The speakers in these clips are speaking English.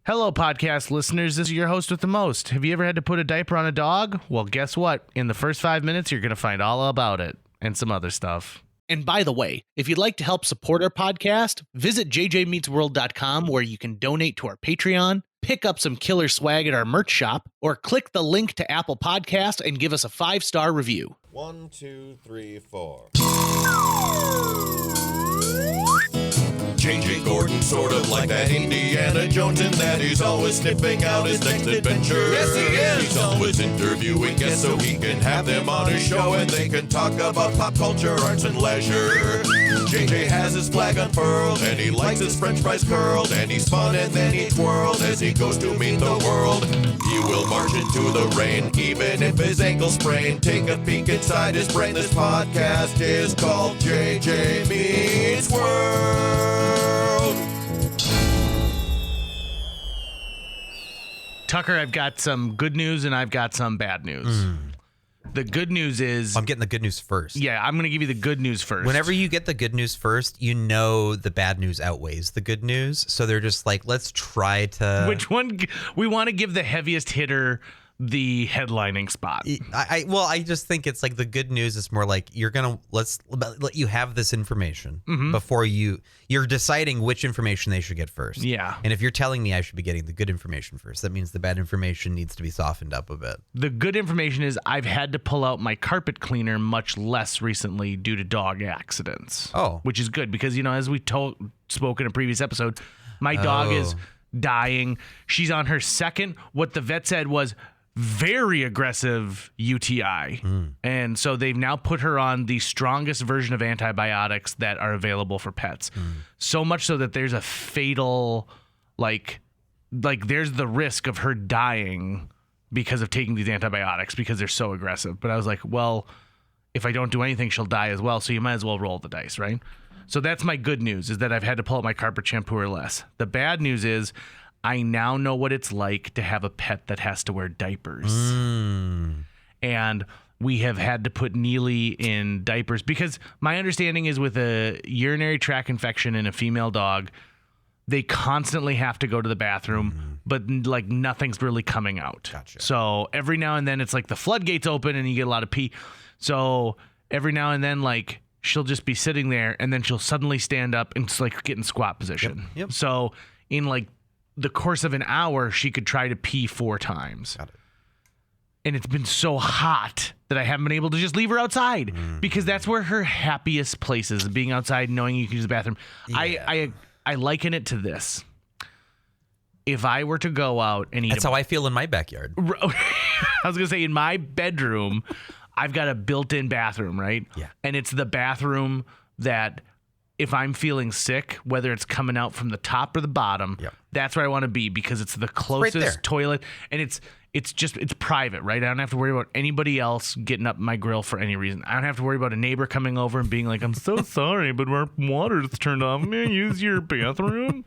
Hello, podcast listeners. This is your host with the most. Have you ever had to put a diaper on a dog? Well, guess what? In the first 5 minutes, you're going to find all about it and some other stuff. And by the way, if you'd like to help support our podcast, visit jjmeetsworld.com where you can donate to our Patreon, pick up some killer swag at our merch shop, or click the link to Apple Podcast and give us a 5-star review. 1, 2, 3, 4. J.J. Gordon, sort of like that Indiana Jones, in that he's always sniffing out his next adventure. Yes, he is. He's always interviewing guests so he can have them on his show and they can talk about pop culture, arts, and leisure. J.J. has his flag unfurled and he likes his french fries curled, and he's fun and then he twirled as he goes to meet the world. He will march into the rain even if his ankle sprained. Take a peek inside his brain. This podcast is called J.J. Meets World. Tucker, I've got some good news and I've got some bad news. The good news is... I'm getting the good news first. Yeah, I'm going to give you the good news first. Whenever you get the good news first, you know the bad news outweighs the good news. So they're just like, let's try to... Which one? We want to give the heaviest hitter the headlining spot. I just think it's like the good news is more like let's let you have this information before you're deciding which information they should get first. Yeah. And if you're telling me I should be getting the good information first, that means the bad information needs to be softened up a bit. The good information is I've had to pull out my carpet cleaner much less recently due to dog accidents. Oh. Which is good because, as we spoke in a previous episode, my dog is dying. She's on her second, what the vet said was very aggressive UTI. And so they've now put her on the strongest version of antibiotics that are available for pets. So much so that there's a fatal, like there's the risk of her dying because of taking these antibiotics because they're so aggressive. But I was like, well, if I don't do anything, she'll die as well. So you might as well roll the dice, right? So that's my good news, is that I've had to pull out my carpet shampooer less. The bad news is I now know what it's like to have a pet that has to wear diapers. And we have had to put Neely in diapers because my understanding is with a urinary tract infection in a female dog, they constantly have to go to the bathroom, but like nothing's really coming out. Gotcha. So every now and then it's like the floodgates open and you get a lot of pee. So every now and then, like, she'll just be sitting there and then she'll suddenly stand up and just like get in squat position. Yep. So in like the course of an hour, she could try to pee 4 times. Got it. And it's been so hot that I haven't been able to just leave her outside because that's where her happiest place is, being outside, knowing you can use the bathroom. Yeah. I liken it to this. If I were to go out and eat... That's how I feel in my backyard. I was going to say, in my bedroom, I've got a built-in bathroom, right? Yeah. And it's the bathroom that... if I'm feeling sick, whether it's coming out from the top or the bottom, that's where I want to be because it's the closest toilet and it's private, right? I don't have to worry about anybody else getting up my grill for any reason. I don't have to worry about a neighbor coming over and being like, I'm so sorry, but our water's turned off. May I use your bathroom?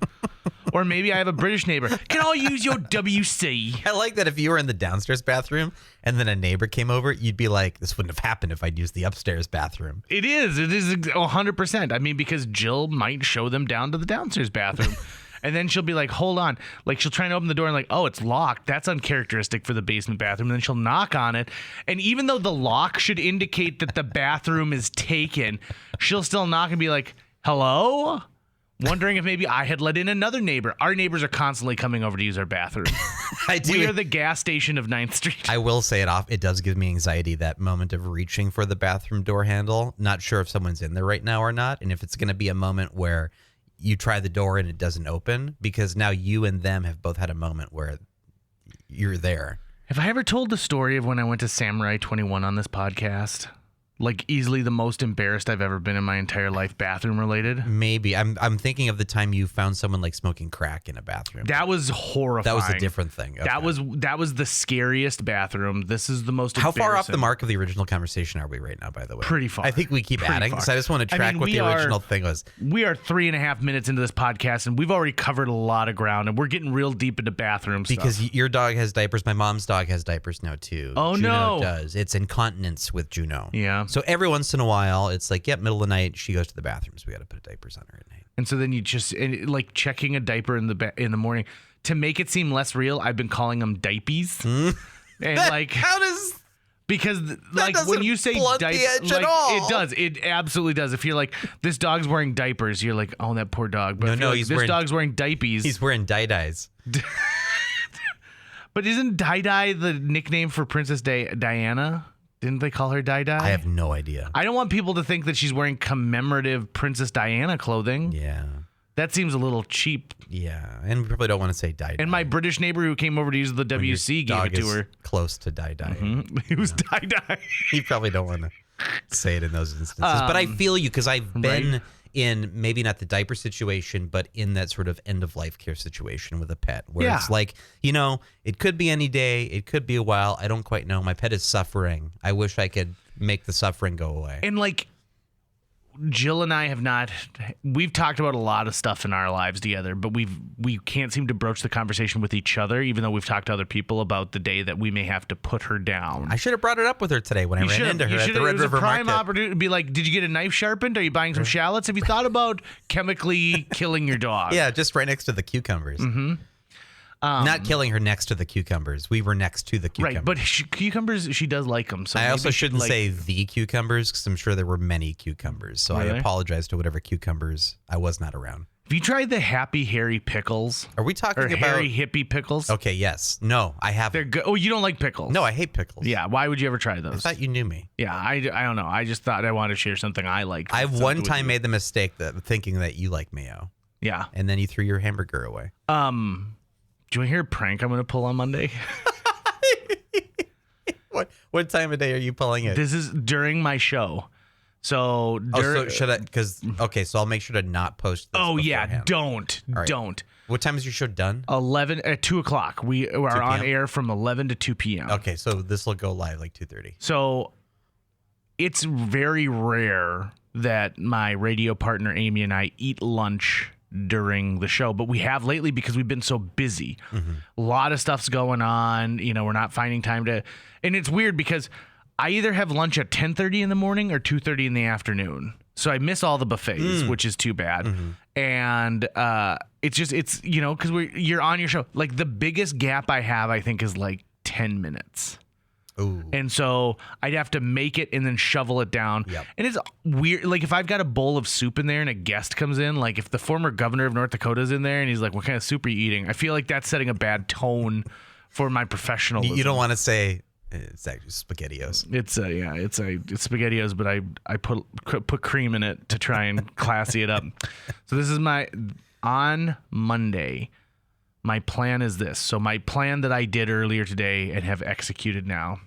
Or maybe I have a British neighbor. Can I use your WC? I like that if you were in the downstairs bathroom and then a neighbor came over, you'd be like, this wouldn't have happened if I'd used the upstairs bathroom. It is 100%. I mean, because Jill might show them down to the downstairs bathroom. And then she'll be like, hold on. Like, she'll try and open the door and like, oh, it's locked. That's uncharacteristic for the basement bathroom. And then she'll knock on it. And even though the lock should indicate that the bathroom is taken, she'll still knock and be like, hello? Wondering if maybe I had let in another neighbor. Our neighbors are constantly coming over to use our bathroom. I do. We are the gas station of 9th Street. I will say it does give me anxiety, that moment of reaching for the bathroom door handle. Not sure if someone's in there right now or not. And if it's going to be a moment where you try the door and it doesn't open, because now you and them have both had a moment where you're there. Have I ever told the story of when I went to Samurai 21 on this podcast? Like, easily the most embarrassed I've ever been in my entire life, bathroom related. Maybe. I'm thinking of the time you found someone like smoking crack in a bathroom. That was horrifying. That was a different thing. Okay. That was the scariest bathroom. This is the most How far off the mark of the original conversation are we right now, by the way? Pretty far. I think we keep adding, because I just want to track what the original thing was. We are 3.5 minutes into this podcast, and we've already covered a lot of ground, and we're getting real deep into bathroom stuff. Because your dog has diapers. My mom's dog has diapers now, too. Oh, Juno no. does. It's incontinence with Juno. Yeah. So every once in a while, it's like, middle of the night, she goes to the bathroom, so we got to put diapers on her at night. And so then you just, like, checking a diaper in the morning. to make it seem less real, I've been calling them diapies. And like, How does because like when you say blunt the diaper, edge at like all. it does, it absolutely does. If you're like, this dog's wearing diapers, you're like, oh, that poor dog. But No, if you're no, like, he's this wearing- dog's wearing diapies. he's wearing dyes? But isn't Di the nickname for Princess Diana? Didn't they call her Di? I have no idea. I don't want people to think that she's wearing commemorative Princess Diana clothing. Yeah. That seems a little cheap. Yeah. And we probably don't want to say dye. And my British neighbor who came over to use the WC gave it to her. Close to dye. It was Di. You probably don't want to say it in those instances. But I feel you because I've been in maybe not the diaper situation, but in that sort of end of life care situation with a pet where it's like, it could be any day. It could be a while. I don't quite know. My pet is suffering. I wish I could make the suffering go away. And like, Jill and I we've talked about a lot of stuff in our lives together, but we can't seem to broach the conversation with each other, even though we've talked to other people about the day that we may have to put her down. I should have brought it up with her today when I ran into her at the Red It was River a prime Market. opportunity to be like, did you get a knife sharpened? Are you buying some shallots? Have you thought about chemically killing your dog? Yeah, just right next to the cucumbers. Mm-hmm. Not killing her next to the cucumbers. We were next to the cucumbers. Right, but cucumbers, she does like them. So I also maybe she, shouldn't like, say the cucumbers because I'm sure there were many cucumbers. So I Really? apologize to whatever cucumbers I was not around. Have you tried the Happy Harry pickles? Are we talking Or about Harry Hippie pickles? Okay, yes. No, I haven't. They're good. Oh, you don't like pickles? No, I hate pickles. Yeah, why would you ever try I those? thought you knew me. Yeah, I don't know. I just thought I wanted to share something I liked. I've Something one with time you. made the mistake of thinking that you like mayo, Yeah. and then you threw your hamburger away. Do you want to hear a prank I'm going to pull on Monday? What time of day are you pulling it? This is during my show. So, So should I? Because so I'll make sure to not post. This beforehand. don't. What time is your show done? 11 at 2 o'clock. We are on p.m.? air from 11 to 2 p.m. Okay, so this will go live like 2:30. So it's very rare that my radio partner Amy and I eat lunch during the show, but we have lately because we've been so busy. A lot of stuff's going on. We're not finding time to, and it's weird because I either have lunch at 10:30 in the morning or 2:30 in the afternoon. So I miss all the buffets, which is too bad. And it's because you're on your show. Like the biggest gap I have, I think, is like 10 minutes. Ooh. And so I'd have to make it and then shovel it down. Yep. And it's weird. Like if I've got a bowl of soup in there and a guest comes in, like if the former governor of North Dakota is in there and he's like, what kind of soup are you eating? I feel like that's setting a bad tone for my professionalism. You don't want to say it's actually SpaghettiOs. It's SpaghettiOs, but I put cream in it to try and classy it up. So this is on Monday. My plan is this. So my plan that I did earlier today and have executed now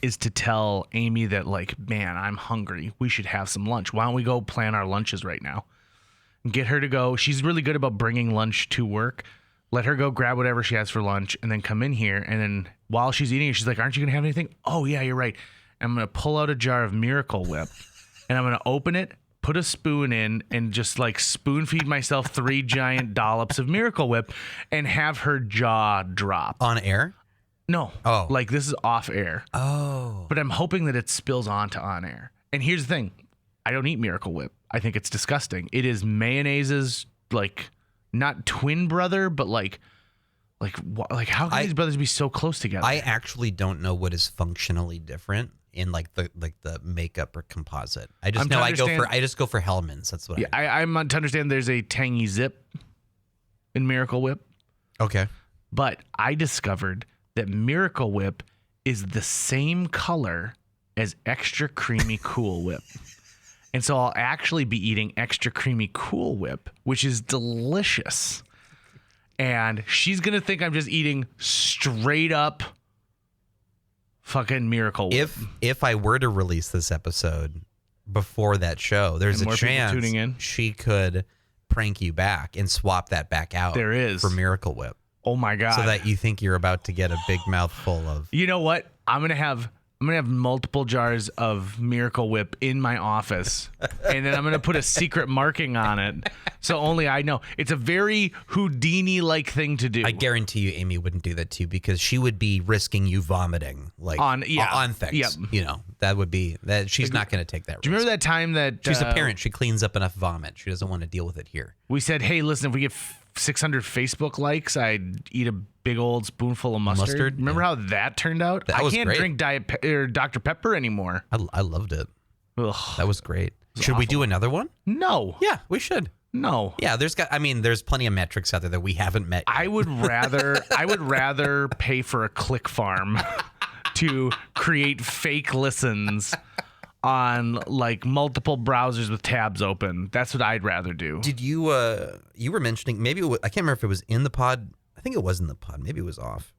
is to tell Amy that, like, man, I'm hungry. We should have some lunch. Why don't we go plan our lunches right now? And get her to go. She's really good about bringing lunch to work. Let her go grab whatever she has for lunch and then come in here. And then while she's eating it, she's like, aren't you going to have anything? Oh, yeah, you're right. I'm going to pull out a jar of Miracle Whip and I'm going to open it, put a spoon in, and just like spoon feed myself 3 giant dollops of Miracle Whip and have her jaw drop. On air? No. Oh. Like this is off air. Oh. But I'm hoping that it spills onto on air. And here's the thing. I don't eat Miracle Whip. I think it's disgusting. It is mayonnaise's, like, not twin brother, but like how can these brothers be so close together? I actually don't know what is functionally different in like the makeup or composite. I just know I just go for Hellman's. That's what I'm to understand there's a tangy zip in Miracle Whip. Okay. But I discovered that Miracle Whip is the same color as Extra Creamy Cool Whip. And so I'll actually be eating Extra Creamy Cool Whip, which is delicious. And she's going to think I'm just eating straight up fucking Miracle Whip. If I were to release this episode before that show, there's And a more people chance tuning in? she could prank you back and swap that back out. There is. For Miracle Whip. Oh my God. So that you think you're about to get a big mouthful of. You know what? I'm gonna have multiple jars of Miracle Whip in my office, and then I'm gonna put a secret marking on it, so only I know. It's a very Houdini-like thing to do. I guarantee you, Amy wouldn't do that too because she would be risking you vomiting on things. Yep. You know that would be that. She's not going to take that risk. Do you remember that time that She's a parent? She cleans up enough vomit. She doesn't want to deal with it here. We said, "Hey, listen, if we get 600 Facebook likes, I'd eat a big old spoonful of mustard. Remember how that turned out? That was I can't great. drink or Dr. Pepper anymore. I loved it. Ugh. That was great. Should we do another one? No. Yeah, we should. No. Yeah, there's plenty of metrics out there that we haven't met yet. I would rather pay for a click farm to create fake listens on like multiple browsers with tabs open. That's what I'd rather do. Did you you were mentioning, maybe I can't remember if it was in the pod. I think it was in the pod. Maybe it was off.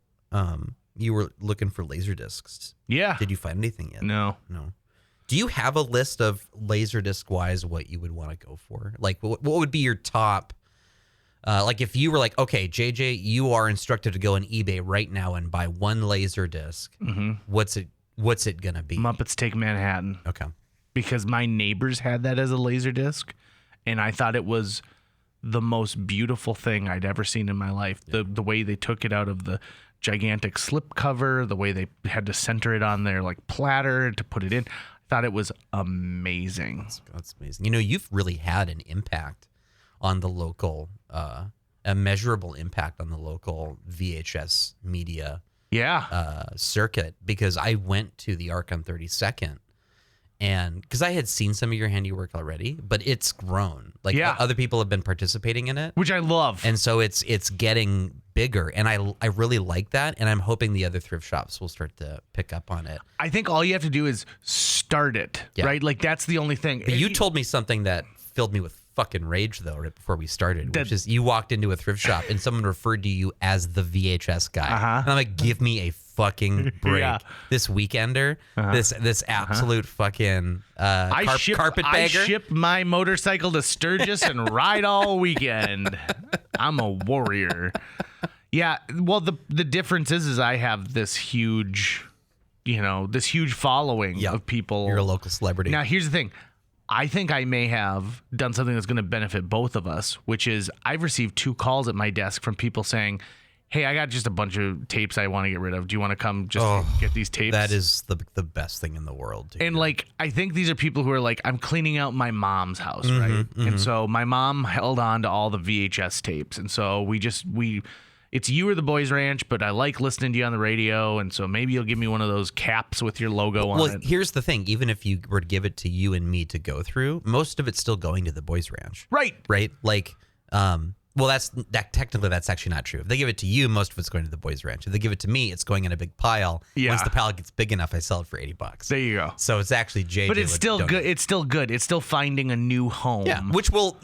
You were looking for laser discs. Yeah. Did you find anything yet? No. Do you have a list of Laserdisc wise what you would want to go for? Like what would be your top? Like if you were like, okay, JJ, you are instructed to go on eBay right now and buy one Laserdisc. Mm-hmm. What's it gonna be? Muppets Take Manhattan. Okay. Because my neighbors had that as a laser disc, and I thought it was the most beautiful thing I'd ever seen in my life. The way they took it out of the gigantic slip cover, the way they had to center it on their like platter to put it in. I thought it was amazing. That's amazing. You know, you've really had an impact on the local, a measurable impact on the local VHS media circuit, because I went to the Arc on 32nd, and because I had seen some of your handiwork already, but it's grown. Like other people have been participating in it, which I love, and so it's getting bigger, and I really like that, and I'm hoping the other thrift shops will start to pick up on it. I think all you have to do is start it, right? Like that's the only thing. But you told me something that filled me with fucking rage though right before we started, which is you walked into a thrift shop and someone referred to you as the VHS guy. And I'm like, give me a fucking break. This weekender, this absolute fucking carpetbagger. I ship my motorcycle to Sturgis and ride all weekend. I'm a warrior. Yeah, well the difference is I have this huge following of people. You're a local celebrity. Now here's the thing. I think I may have done something that's going to benefit both of us, which is I've received 2 calls at my desk from people saying, hey, I got just a bunch of tapes I want to get rid of. Do you want to come get these tapes? That is the best thing in the world. And like, I think these are people who are like, I'm cleaning out my mom's house, right? And so my mom held on to all the VHS tapes. And so it's You or the Boys Ranch, but I like listening to you on the radio, and so maybe you'll give me one of those caps with your logo on it. Well, here's the thing. Even if you were to give it to you and me to go through, most of it's still going to the Boys Ranch. Right. Right? Like, well, technically that's actually not true. If they give it to you, most of it's going to the Boys Ranch. If they give it to me, it's going in a big pile. Yeah. Once the pile gets big enough, I sell it for $80. There you go. So it's actually JJ. But it's still good. It's still good. It's still finding a new home. Yeah,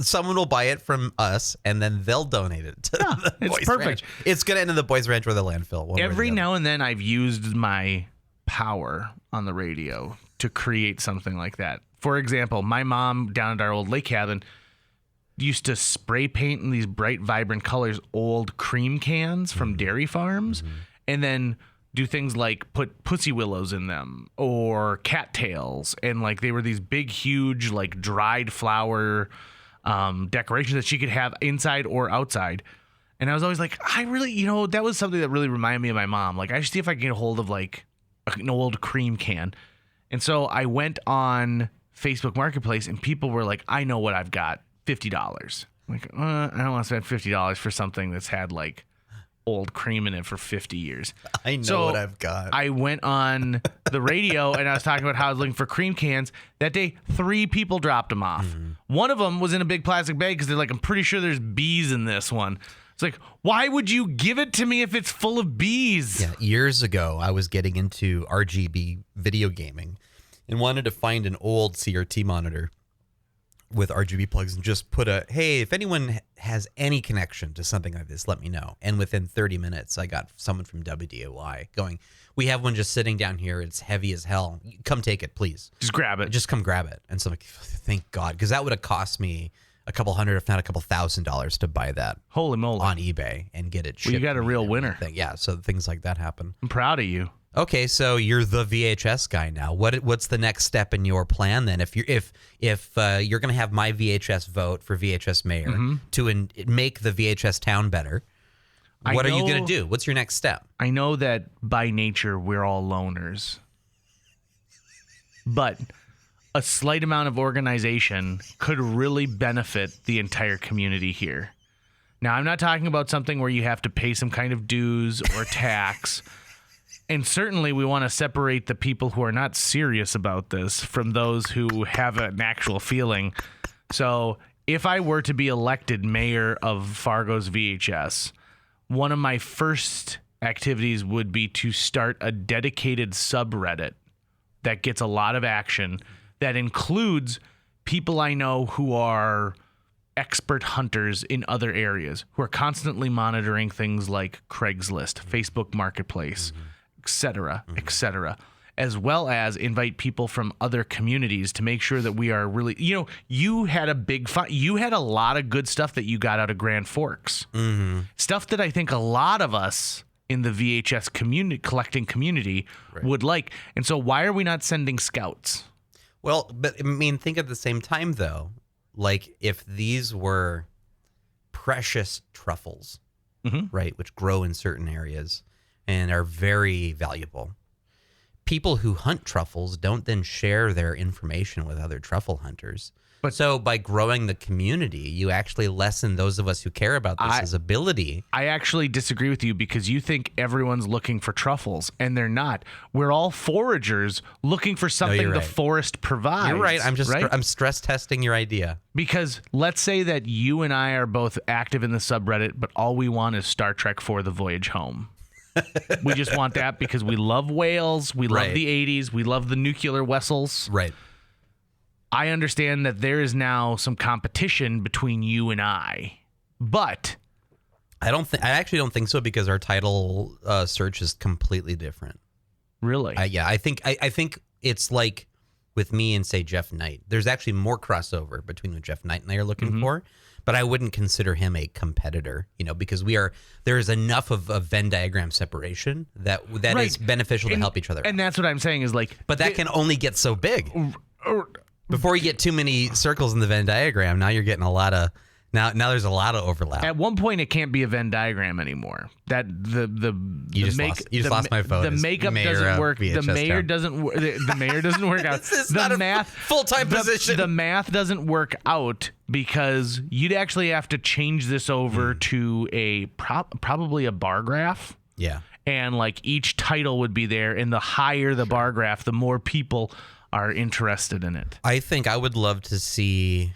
someone will buy it from us, and then they'll donate it to the it's Boys perfect. Ranch. It's going to end in the Boys Ranch or the landfill. Every now and then I've used my power on the radio to create something like that. For example, my mom down at our old lake cabin used to spray paint in these bright, vibrant colors old cream cans from dairy farms, and then do things like put pussy willows in them or cattails, and like they were these big, huge, like dried flower decorations that she could have inside or outside. And I was always like, I really, that was something that really reminded me of my mom. Like, I should see if I can get a hold of like an old cream can. And so I went on Facebook Marketplace, and people were like, I know what I've got. $50. I'm like, I don't want to spend $50 for something that's had like old cream in it for 50 years. I know what I've got. I went on the radio and I was talking about how I was looking for cream cans. That day, 3 people dropped them off. One of them was in a big plastic bag because they're like, I'm pretty sure there's bees in this one. It's like, why would you give it to me if it's full of bees? Yeah, years ago, I was getting into RGB video gaming and wanted to find an old CRT monitor with RGB plugs and just put hey, if anyone has any connection to something like this, let me know. And within 30 minutes, I got someone from WDOY going, we have one just sitting down here. It's heavy as hell. Come take it, please. Just grab it. Just come grab it. And so I'm like, thank God, because that would have cost me a couple $100, if not a couple $1,000 to buy that. Holy moly. On eBay and get it shipped. Well, you got a real winner. Yeah, so things like that happen. I'm proud of you. Okay, so you're the VHS guy now. What's the next step in your plan then? If you're going to have my VHS vote for VHS mayor to make the VHS town better, what are you going to do? What's your next step? I know that by nature we're all loners, but a slight amount of organization could really benefit the entire community here. Now, I'm not talking about something where you have to pay some kind of dues or tax. And certainly we want to separate the people who are not serious about this from those who have an actual feeling. So if I were to be elected mayor of Fargo's VHS, one of my first activities would be to start a dedicated subreddit that gets a lot of action, that includes people I know who are expert hunters in other areas, who are constantly monitoring things like Craigslist, Facebook Marketplace, et cetera, as well as invite people from other communities to make sure that we are really, you had a big fun. You had a lot of good stuff that you got out of Grand Forks. Stuff that I think a lot of us in the VHS collecting community would like. And so why are we not sending scouts? Well, but I mean, think at the same time, though, like if these were precious truffles, right, which grow in certain areas and are very valuable, people who hunt truffles don't then share their information with other truffle hunters. But so by growing the community, you actually lessen those of us who care about this ability. I actually disagree with you because you think everyone's looking for truffles, and they're not. We're all foragers looking for something the forest provides. You're right. I'm stress testing your idea. Because let's say that you and I are both active in the subreddit, but all we want is Star Trek IV: The Voyage Home. We just want that because we love whales, we love the 80s, we love the nuclear vessels. Right. I understand that there is now some competition between you and I, but I actually don't think so because our title search is completely different. Really? I think it's like with me and say Jeff Knight. There's actually more crossover between what Jeff Knight and I are looking for, but I wouldn't consider him a competitor, because there is enough of a Venn diagram separation that is beneficial to help each other. And that's what I'm saying is like, but that can only get so big. Before you get too many circles in the Venn diagram, now you're getting a lot of now there's a lot of overlap. At one point, it can't be a Venn diagram anymore. That you just lost my phone. The makeup doesn't work. The mayor doesn't. The mayor doesn't work out. This is not a full-time position. The math doesn't work out because you'd actually have to change this over to a probably a bar graph. Yeah. And like each title would be there, and the higher the bar graph, the more people are interested in it. I think I would love to see.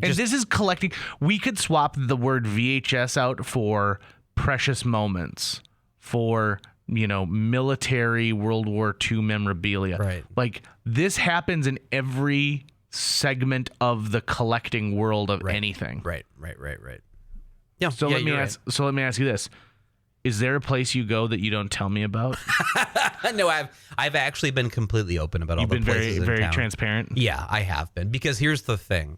And this is collecting. We could swap the word VHS out for precious moments, for military World War II memorabilia. Right. Like this happens in every segment of the collecting world of anything. Right. Yeah. So let me ask you this. Is there a place you go that you don't tell me about? No, I've actually been completely open about all the places in town. You've been very transparent? Yeah, I have been. Because here's the thing.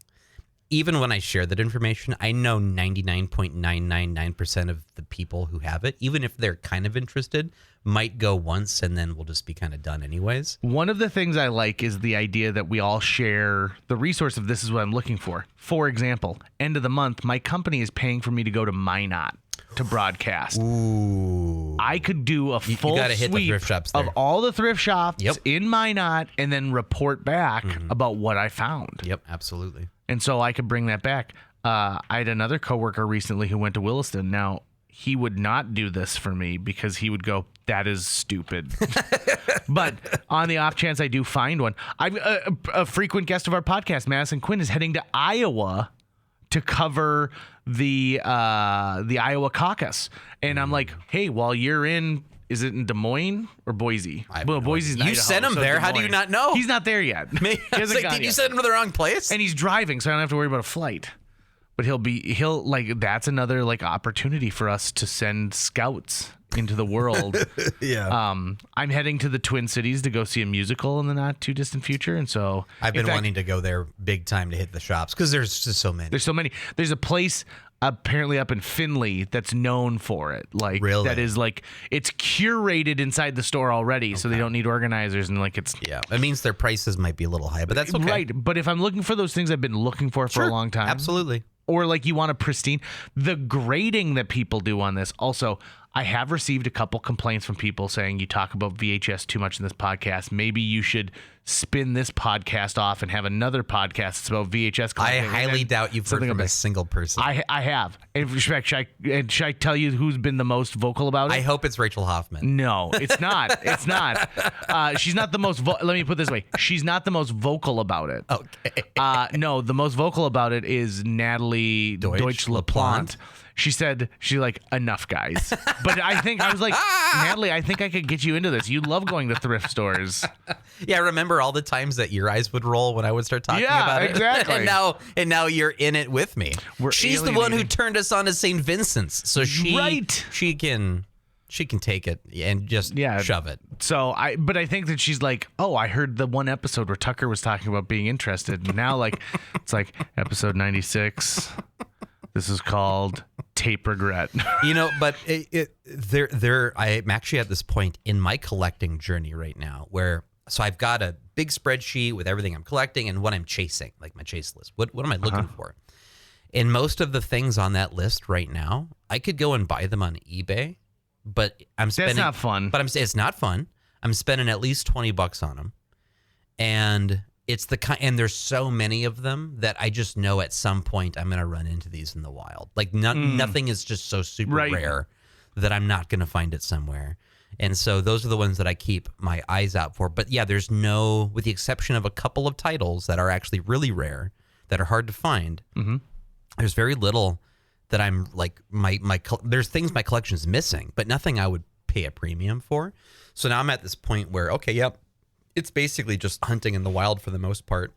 Even when I share that information, I know 99.999% of the people who have it, even if they're kind of interested, might go once and then we'll just be kind of done anyways. One of the things I like is the idea that we all share the resource of this is what I'm looking for. For example, end of the month, my company is paying for me to go to Minot to broadcast. Ooh. I could do a full sweep of all the thrift shops in Minot and then report back about what I found. Yep, absolutely. And so I could bring that back. I had another coworker recently who went to Williston. Now, he would not do this for me because he would go, that is stupid. But on the off chance I do find one, I'm a frequent guest of our podcast, Madison Quinn, is heading to Iowa to cover the Iowa caucus. And I'm like, hey, while you're in, is it in Des Moines or Boise? Well, Boise's in Idaho. You sent him there. How do you not know? He's not there yet. Did you send him to the wrong place? And he's driving, so I don't have to worry about a flight. But he'll that's another opportunity for us to send scouts into the world. Yeah. I'm heading to the Twin Cities to go see a musical in the not too distant future, and so I've been wanting to go there big time to hit the shops because there's just so many. There's so many. There's a place apparently up in Findlay that's known for it. Really? That is it's curated inside the store already, so they don't need organizers and it's. Yeah, it means their prices might be a little high, but that's okay. Right, but if I'm looking for those things I've been looking for a long time, absolutely. Or you want a pristine, the grading that people do on this. Also, I have received a couple complaints from people saying you talk about VHS too much in this podcast. Maybe you should spin this podcast off and have another podcast that's about VHS I collecting. highly doubt you've heard from a single person. I have. In respect, should I tell you who's been the most vocal about it? I hope it's Rachel Hoffman. No, it's not. It's not. She's not the most. Let me put it this way: she's not the most vocal about it. Okay. No, the most vocal about it is Natalie Deutsch LaPlante. She's like, enough, guys. But I was like, Natalie, I think I could get you into this. You love going to thrift stores. Yeah, remember all the times that your eyes would roll when I would start talking about it? Yeah, exactly. and now you're in it with me. She's the one who turned us on to St. Vincent's, so she can take it and just shove it. So I think that she's like, oh, I heard the one episode where Tucker was talking about being interested, and now it's like episode 96. This is called Tape Regret. But I'm actually at this point in my collecting journey right now where, so I've got a big spreadsheet with everything I'm collecting and what I'm chasing, like my chase list. What am I looking for? And most of the things on that list right now, I could go and buy them on eBay, but I'm spending. That's not fun. But it's not fun. I'm spending at least $20 on them, and it's and there's so many of them that I just know at some point I'm going to run into these in the wild. Like nothing is just so super rare that I'm not going to find it somewhere. And so those are the ones that I keep my eyes out for. But yeah, with the exception of a couple of titles that are actually really rare, that are hard to find, there's very little that I'm like, there's things my collection is missing, but nothing I would pay a premium for. So now I'm at this point where, okay, yep. It's basically just hunting in the wild for the most part,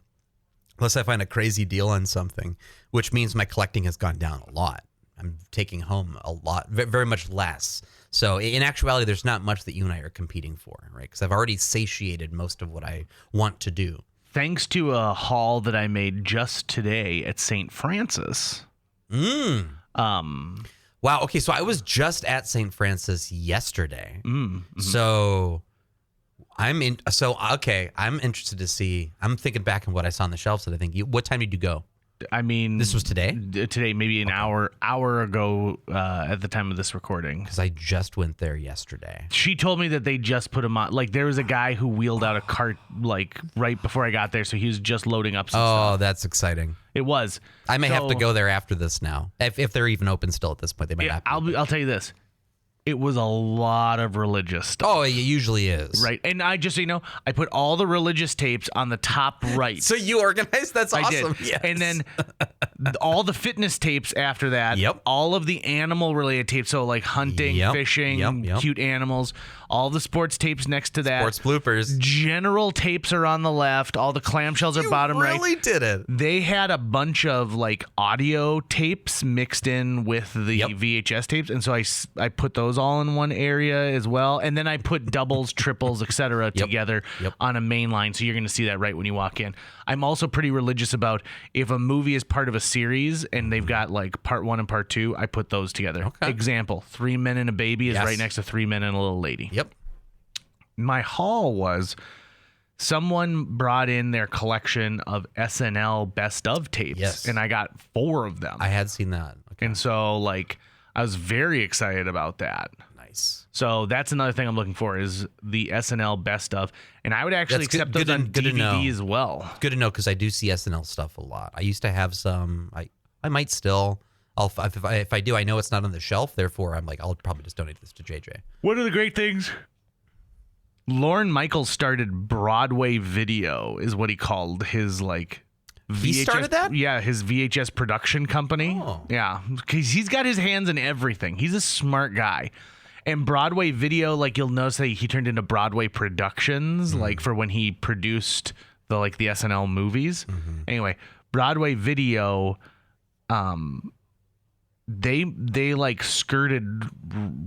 unless I find a crazy deal on something, which means my collecting has gone down a lot. I'm taking home a lot, very much less. So in actuality, there's not much that you and I are competing for, right? Because I've already satiated most of what I want to do. Thanks to a haul that I made just today at St. Francis. Wow. Okay. So I was just at St. Francis yesterday. So I'm interested to see. I'm thinking back on what I saw on the shelves that I think. What time did you go? I mean, this was today. Today, maybe an hour ago at the time of this recording. Because I just went there yesterday. She told me that they just put him on. Like there was a guy who wheeled out a cart like right before I got there, so he was just loading up some stuff. Oh, that's exciting. It was. I may have to go there after this now, if they're even open still at this point. They might not. I'll tell you this. It was a lot of religious stuff. Oh, it usually is. Right. And I just, I put all the religious tapes on the top right. So you organized? That's awesome. I did. Yes. And then all the fitness tapes after that. Yep. All of the animal related tapes. So like hunting, fishing, cute animals. All the sports tapes next to that. Sports bloopers. General tapes are on the left. All the clamshells are bottom right. You really did it. They had a bunch of like audio tapes mixed in with the VHS tapes. And so I put those all in one area as well. And then I put doubles, triples, etc. together on a main line. So you're going to see that right when you walk in. I'm also pretty religious about if a movie is part of a series and they've got like part 1 and part 2, I put those together. Okay. Example, 3 Men and a Baby is right next to 3 Men and a Little Lady. Yep. My haul was someone brought in their collection of SNL best of tapes, and I got 4 of them. I had seen that. Okay. And so, like, I was very excited about that. Nice. So that's another thing I'm looking for is the SNL best of, and I would actually accept those on DVD as well. Good to know because I do see SNL stuff a lot. I used to have some. I might still. If I do, I know it's not on the shelf. Therefore, I'm like, I'll probably just donate this to JJ. One of the great things. Lorne Michaels started Broadway Video, is what he called his like. He started that? Yeah, his VHS production company. Oh. Yeah, because he's got his hands in everything. He's a smart guy. And Broadway Video, like you'll notice that he turned into Broadway Productions, like for when he produced the SNL movies. Anyway, Broadway Video, they like skirted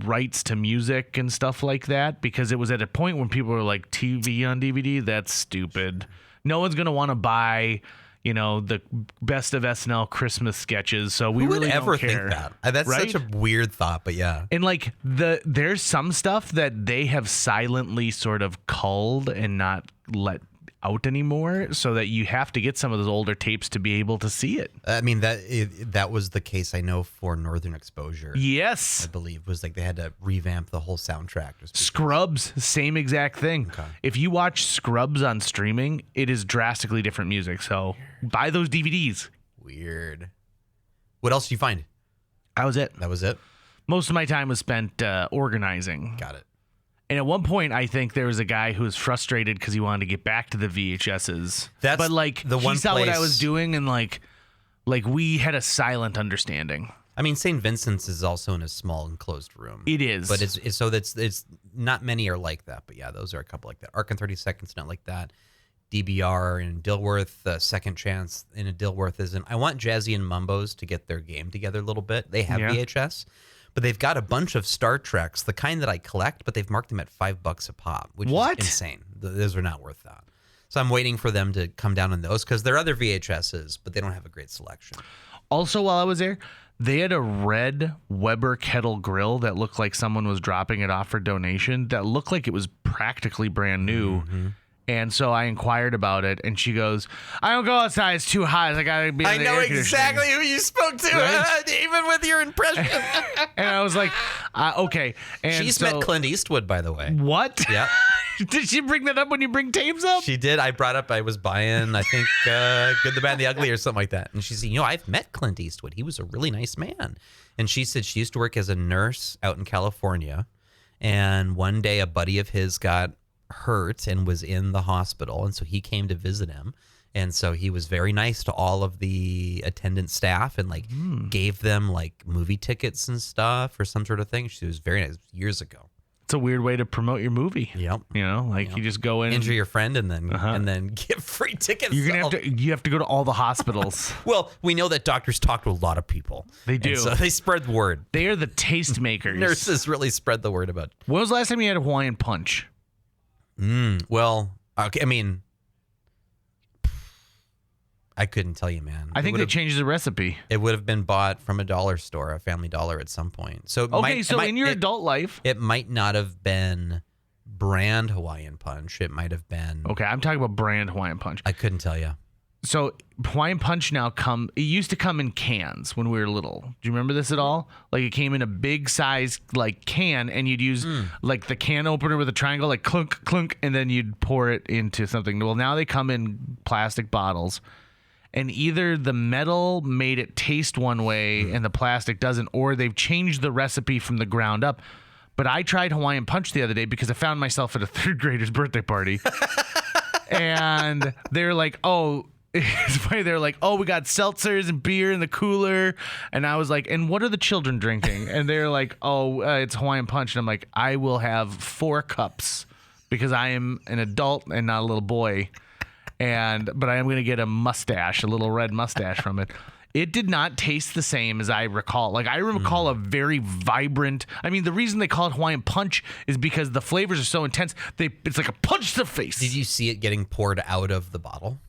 rights to music and stuff like that because it was at a point when people were like, TV on DVD, that's stupid. No one's gonna want to buy, the best of SNL Christmas sketches. So we really don't care. Who would ever think that? That's such a weird thought, but yeah. And like there's some stuff that they have silently sort of culled and not let out anymore, so that you have to get some of those older tapes to be able to see it. I mean, that was the case, I know, for Northern Exposure. Yes. I believe was like they had to revamp the whole soundtrack. Scrubs, same exact thing. Okay. If you watch Scrubs on streaming, it is drastically different music. So buy those DVDs. Weird. What else did you find? That was it. That was it? Most of my time was spent organizing. Got it. And at one point, I think there was a guy who was frustrated because he wanted to get back to the VHSs. But like, the one he saw what I place- was doing, and like we had a silent understanding. I mean, St. Vincent's is also in a small enclosed room. It is, But it's not many are like that. But yeah, those are a couple like that. Ark and 32nd's not like that. DBR in Dilworth, Second Chance in a Dilworth isn't. I want Jazzy and Mumbos to get their game together a little bit. They have Yeah. VHS, but they've got a bunch of Star Treks, the kind that I collect, but they've marked them at $5 a pop, which What? is insane. Those are not worth that. So I'm waiting for them to come down on those because they're other VHSs, but they don't have a great selection. Also, while I was there, they had a red Weber kettle grill that looked like someone was dropping it off for donation. That looked like it was practically brand new. Mm-hmm. And so I inquired about it, and she goes, "I don't go outside; it's too hot. I gotta be." In I the know air conditioning." exactly who you spoke to, Right? even with your impression. And I was like, "Okay." And She's so, met Clint Eastwood, by the way. What? Yeah. Did she bring that up when you bring tapes up? She did. I brought up I was buying, I think, Good, the Bad, and the Ugly or something like that. And she said, I've met Clint Eastwood. He was a really nice man. And she said she used to work as a nurse out in California. And one day a buddy of his got hurt and was in the hospital. And so he came to visit him. And so he was very nice to all of the attendant staff and like gave them like movie tickets and stuff or some sort of thing. She was very nice years ago. It's a weird way to promote your movie. Yep. You know, like you just go in. Injure your friend and then give free tickets. You're gonna you have to go to all the hospitals. Well, we know that doctors talk to a lot of people. They do. And so they spread the word. They are the tastemakers. Nurses really spread the word about. When was the last time you had a Hawaiian Punch? Well, okay. I mean, I couldn't tell you, man. I think they changed the recipe. It would have been bought from a dollar store, a Family Dollar, at some point. So In your adult life, it might not have been brand Hawaiian Punch. It might have been. okay, I'm talking about brand Hawaiian Punch. I couldn't tell you. So Hawaiian Punch now it used to come in cans when we were little. Do you remember this at all? Like it came in a big size like can, and you'd use like the can opener with a triangle, like clunk, clunk, and then you'd pour it into something. Well, now they come in plastic bottles, and either the metal made it taste one way and the plastic doesn't, or they've changed the recipe from the ground up. But I tried Hawaiian Punch the other day because I found myself at a third grader's birthday party. And they're like, oh, it's funny. They're like, oh, we got seltzers and beer in the cooler. And I was like, and what are the children drinking? And they're like, oh, it's Hawaiian Punch. And I'm like, I will have 4 cups because I am an adult and not a little boy. But I am going to get a little red mustache from it. It did not taste the same as I recall. Like I recall a very vibrant. I mean, the reason they call it Hawaiian Punch is because the flavors are so intense. It's like a punch to the face. Did you see it getting poured out of the bottle?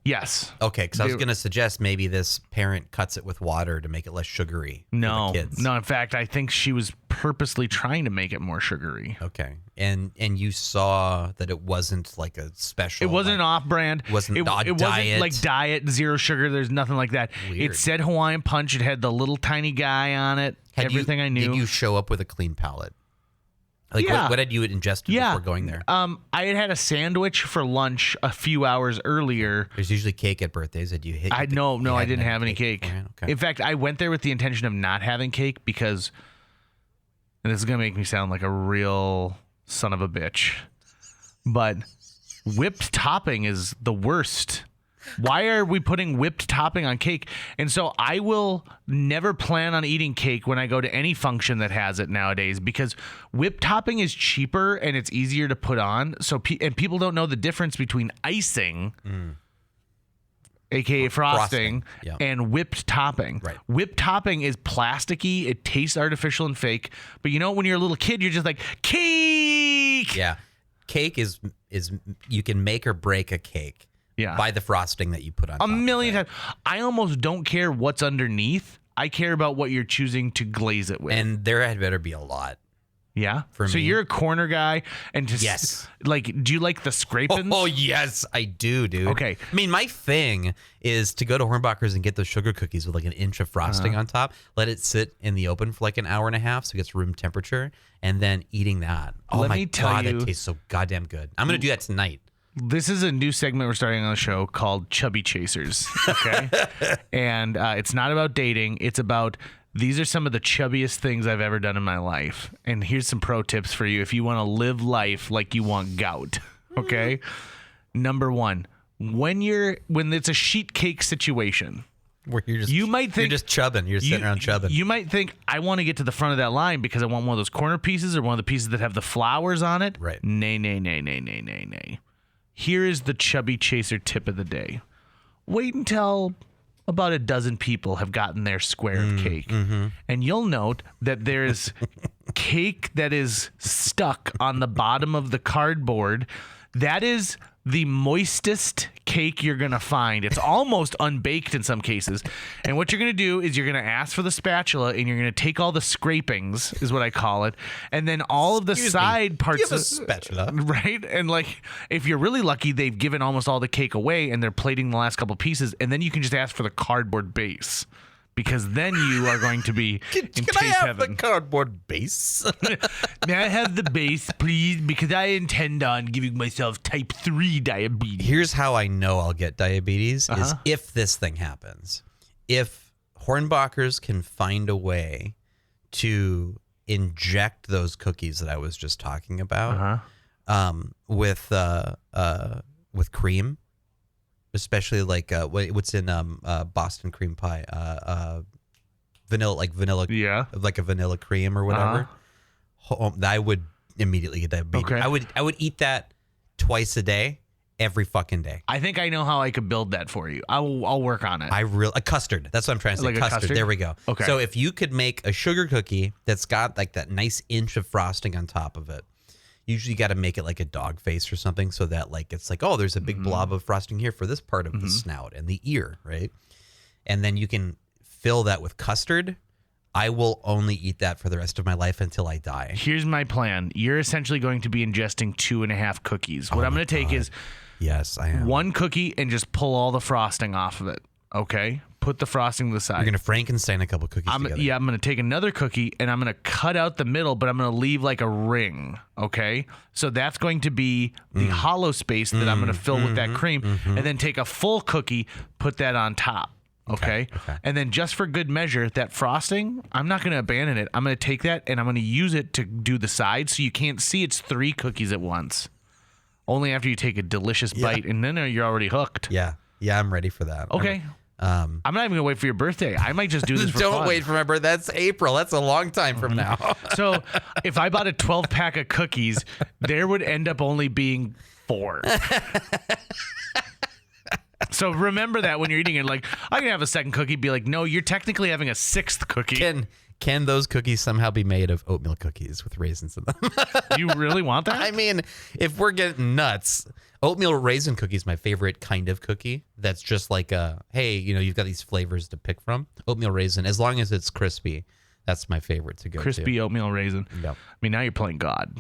Yes. Okay, because I was going to suggest maybe this parent cuts it with water to make it less sugary for the kids. No. In fact, I think she was purposely trying to make it more sugary. Okay, and you saw that it wasn't like a special. It wasn't like, off-brand. Wasn't it diet. wasn't like diet, zero sugar. There's nothing like that. Weird. It said Hawaiian Punch. It had the little tiny guy on it. Everything I knew. Did you show up with a clean palate? Like Yeah. what had you ingested before going there? I had a sandwich for lunch a few hours earlier. There's usually cake at birthdays. Did you hit? I didn't have any cake. Okay. In fact, I went there with the intention of not having cake because, and this is gonna make me sound like a real son of a bitch, but whipped topping is the worst. Why are we putting whipped topping on cake? And so I will never plan on eating cake when I go to any function that has it nowadays because whipped topping is cheaper and it's easier to put on. So and people don't know the difference between icing, aka frosting, yeah. and whipped topping. Right. Whipped topping is plasticky. It tastes artificial and fake. But when you're a little kid, you're just like, cake. Yeah, cake is you can make or break a cake. Yeah. By the frosting that you put on. A million times. I almost don't care what's underneath. I care about what you're choosing to glaze it with. And there had better be a lot. Yeah. For so me. you're a corner guy, and just Yes. like, do you like the scrapings? Oh, yes, I do, dude. Okay. I mean, my thing is to go to Hornbacher's and get those sugar cookies with like an inch of frosting on top, let it sit in the open for like an hour and a half so it gets room temperature, and then eating that. Oh, Let my me tell God, you- that tastes so goddamn good. I'm going to do that tonight. This is a new segment we're starting on the show called Chubby Chasers. Okay. And it's not about dating. It's about these are some of the chubbiest things I've ever done in my life. And here's some pro tips for you if you want to live life like you want gout. Okay. Number 1, when it's a sheet cake situation, Where you're just, you might think you're just chubbing. You're sitting around chubbing. You might think I want to get to the front of that line because I want one of those corner pieces or one of the pieces that have the flowers on it. Right. Nay, nay, nay, nay, nay, nay, nay. Here is the Chubby Chaser tip of the day. Wait until about a dozen people have gotten their square of cake. And you'll note that there's cake that is stuck on the bottom of the cardboard. That is the moistest cake you're going to find. It's almost unbaked in some cases. And what you're going to do is you're going to ask for the spatula and you're going to take all the scrapings, is what I call it, and then all of the Excuse me. side parts Give a of spatula. right? And like if you're really lucky, they've given almost all the cake away and they're plating the last couple pieces, and then you can just ask for the cardboard base. Because then you are going to be in Can taste I have heaven. the cardboard base? May I have the base, please? Because I intend on giving myself type 3 diabetes. Here's how I know I'll get diabetes Uh-huh. is if this thing happens. If Hornbachers can find a way to inject those cookies that I was just talking about with cream, especially like what's in Boston cream pie, vanilla, Yeah. like a vanilla cream or whatever. I would immediately get diabetes. Okay. I would eat that twice a day, every fucking day. I think I know how I could build that for you. I'll work on it. A custard. That's what I'm trying to say. Like a custard? There we go. Okay. So if you could make a sugar cookie that's got like that nice inch of frosting on top of it, usually you got to make it like a dog face or something so that like it's like, oh, there's a big blob of frosting here for this part of the snout and the ear, right? And then you can fill that with custard. I will only eat that for the rest of my life until I die. Here's my plan. You're essentially going to be ingesting 2.5 cookies. What I'm going to take is Yes, I am. 1 cookie and just pull all the frosting off of it. Okay? Put the frosting to the side. You're going to Frankenstein a couple cookies together. Yeah, I'm going to take another cookie and I'm going to cut out the middle, but I'm going to leave like a ring. Okay. So that's going to be the hollow space that I'm going to fill with that cream, and then take a full cookie, put that on top. Okay? And then just for good measure, that frosting, I'm not going to abandon it. I'm going to take that and I'm going to use it to do the sides so you can't see it's 3 cookies at once. Only after you take a delicious bite, and then you're already hooked. Yeah. Yeah, I'm ready for that. Okay. I'm not even going to wait for your birthday. I might just do this for Don't fun. wait for my birthday. That's April. That's a long time from now. So if I bought a 12-pack of cookies, there would end up only being 4. So remember that when you're eating it, like, I can have a second cookie, be like, no, you're technically having a 6th cookie. Can those cookies somehow be made of oatmeal cookies with raisins in them? You really want that? I mean, if we're getting nuts, oatmeal raisin cookie is my favorite kind of cookie. That's just like hey, you've got these flavors to pick from. Oatmeal raisin, as long as it's crispy, that's my favorite to go Crispy to. oatmeal raisin. Yep. I mean, now you're playing God.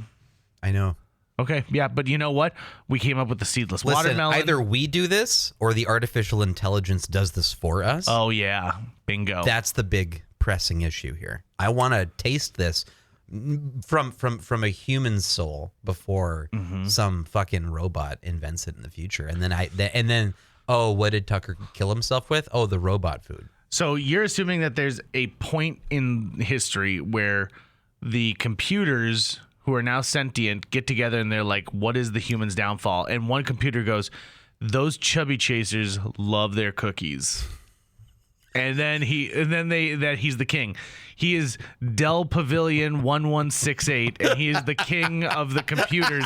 I know. Okay, yeah, but you know what? We came up with the seedless Listen, watermelon. either we do this or the artificial intelligence does this for us. Oh, yeah. Bingo. That's the big pressing issue here. I want to taste this from a human soul before some fucking robot invents it in the future. And then what did Tucker kill himself with? Oh, the robot food. So you're assuming that there's a point in history where the computers who are now sentient get together and they're like, what is the human's downfall? And one computer goes, those chubby chasers love their cookies. And then he's the king. He is Dell Pavilion 1168, and he is the king of the computers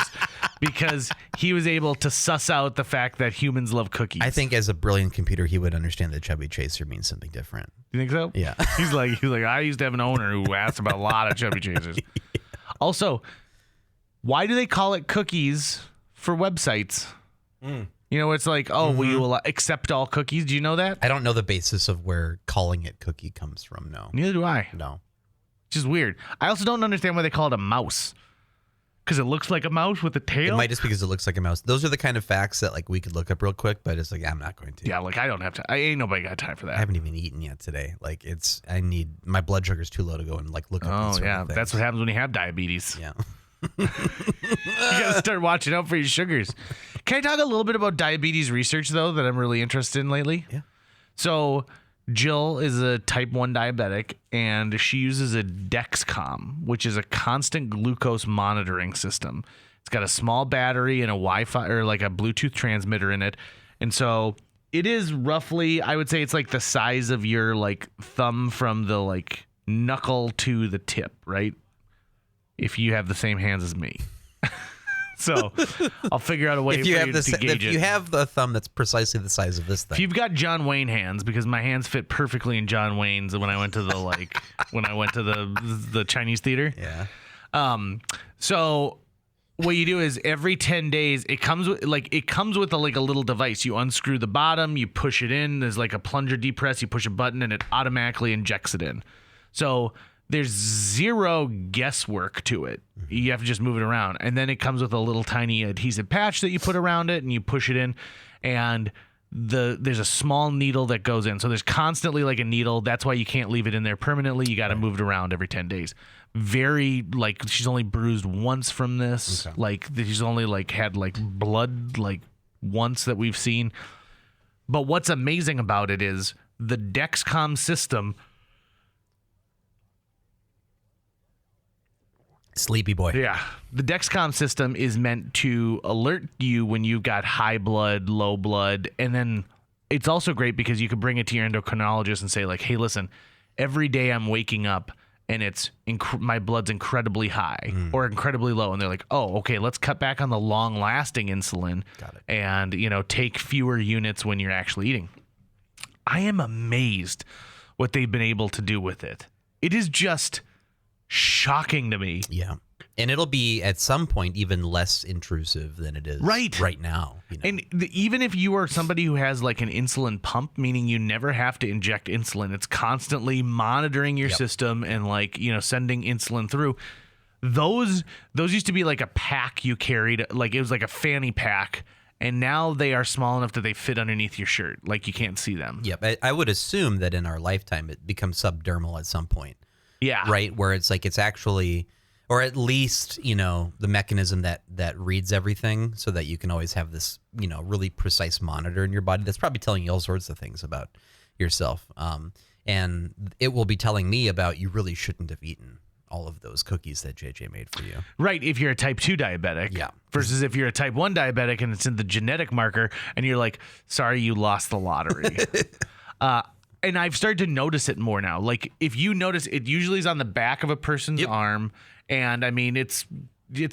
because he was able to suss out the fact that humans love cookies. I think as a brilliant computer, he would understand that chubby chaser means something different. You think so? Yeah. He's like, I used to have an owner who asked about a lot of chubby chasers. Also, why do they call it cookies for websites? It's like, we will accept all cookies. Do you know that? I don't know the basis of where calling it cookie comes from. No. Neither do I. No. which is weird. I also don't understand why they call it a mouse. Because it looks like a mouse with a tail. It might just because it looks like a mouse. Those are the kind of facts that like we could look up real quick, but it's like I'm not going to. Yeah, like I don't have to. I ain't nobody got time for that. I haven't even eaten yet today. Like I need my blood sugar's too low to go and like look up. Oh these sort yeah, of things. that's what happens when you have diabetes. Yeah. You gotta start watching out for your sugars. Can I talk a little bit about diabetes research though that I'm really interested in lately? Yeah. So Jill is a type 1 diabetic and she uses a Dexcom, which is a constant glucose monitoring system. It's got a small battery and a Wi-Fi or like a Bluetooth transmitter in it. And so it is roughly, I would say it's like the size of your like thumb from the like knuckle to the tip, right? If you have the same hands as me. So I'll figure out a way If you for have you the to gauge if you it. have the thumb that's precisely the size of this thing. If you've got John Wayne hands, because my hands fit perfectly in John Wayne's when I went to the the Chinese theater. Yeah. So what you do is every 10 days it comes with a little device. You unscrew the bottom, you push it in, there's like a plunger depress, you push a button and it automatically injects it in. So there's zero guesswork to it. You have to just move it around. And then it comes with a little tiny adhesive patch that you put around it and you push it in. And there's a small needle that goes in. So there's constantly like a needle. That's why you can't leave it in there permanently. You got to move it around every 10 days. Very like she's only bruised once from this. Okay. Like she's only like had like blood like once that we've seen. But what's amazing about it is the Dexcom system. Sleepy boy. Yeah. The Dexcom system is meant to alert you when you've got high blood, low blood. And then it's also great because you can bring it to your endocrinologist and say like, hey, listen, every day I'm waking up and it's my blood's incredibly high or incredibly low. And they're like, oh, okay, let's cut back on the long lasting insulin. Got it. And, take fewer units when you're actually eating. I am amazed what they've been able to do with it. It is just shocking to me. Yeah. And it'll be at some point even less intrusive than it is right now. And even if you are somebody who has like an insulin pump, meaning you never have to inject insulin, it's constantly monitoring your system and like, sending insulin through. Those used to be like a pack you carried, like it was like a fanny pack. And now they are small enough that they fit underneath your shirt. Like you can't see them. Yep. I would assume that in our lifetime, it becomes subdermal at some point. Yeah. Right. Where it's like it's actually, or at least, the mechanism that reads everything so that you can always have this, really precise monitor in your body that's probably telling you all sorts of things about yourself. And it will be telling me about you really shouldn't have eaten all of those cookies that JJ made for you. Right. If you're a type 2 diabetic. Yeah. Versus if you're a type 1 diabetic and it's in the genetic marker and you're like, sorry, you lost the lottery. And I've started to notice it more now. Like if you notice, it usually is on the back of a person's arm. And I mean, it's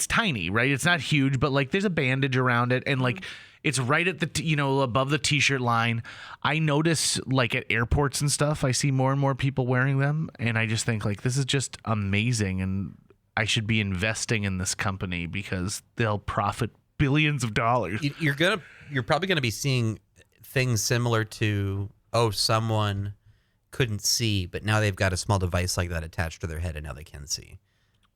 tiny, right? It's not huge, but like there's a bandage around it. And like it's right at the, above the t-shirt line. I notice like at airports and stuff, I see more and more people wearing them. And I just think like, this is just amazing. And I should be investing in this company because they'll profit billions of dollars. You're probably going to be seeing things similar to, someone couldn't see, but now they've got a small device like that attached to their head, and now they can see.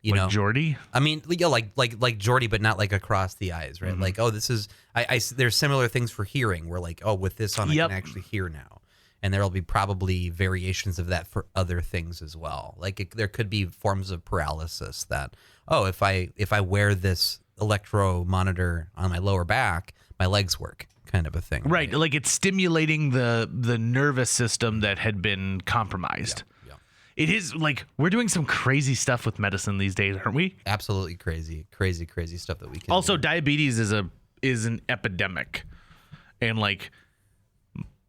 Like Jordy? I mean, like Jordy, but not like across the eyes, right? Mm-hmm. Like, this is. There's similar things for hearing, where like, with this on, I can actually hear now, and there will be probably variations of that for other things as well. Like, there could be forms of paralysis that, if I wear this electro monitor on my lower back, my legs work. Kind of a thing. Right. Like it's stimulating the nervous system that had been compromised. Yeah. It is like we're doing some crazy stuff with medicine these days, aren't we? Absolutely crazy stuff that we can Also, do. diabetes is an epidemic. And like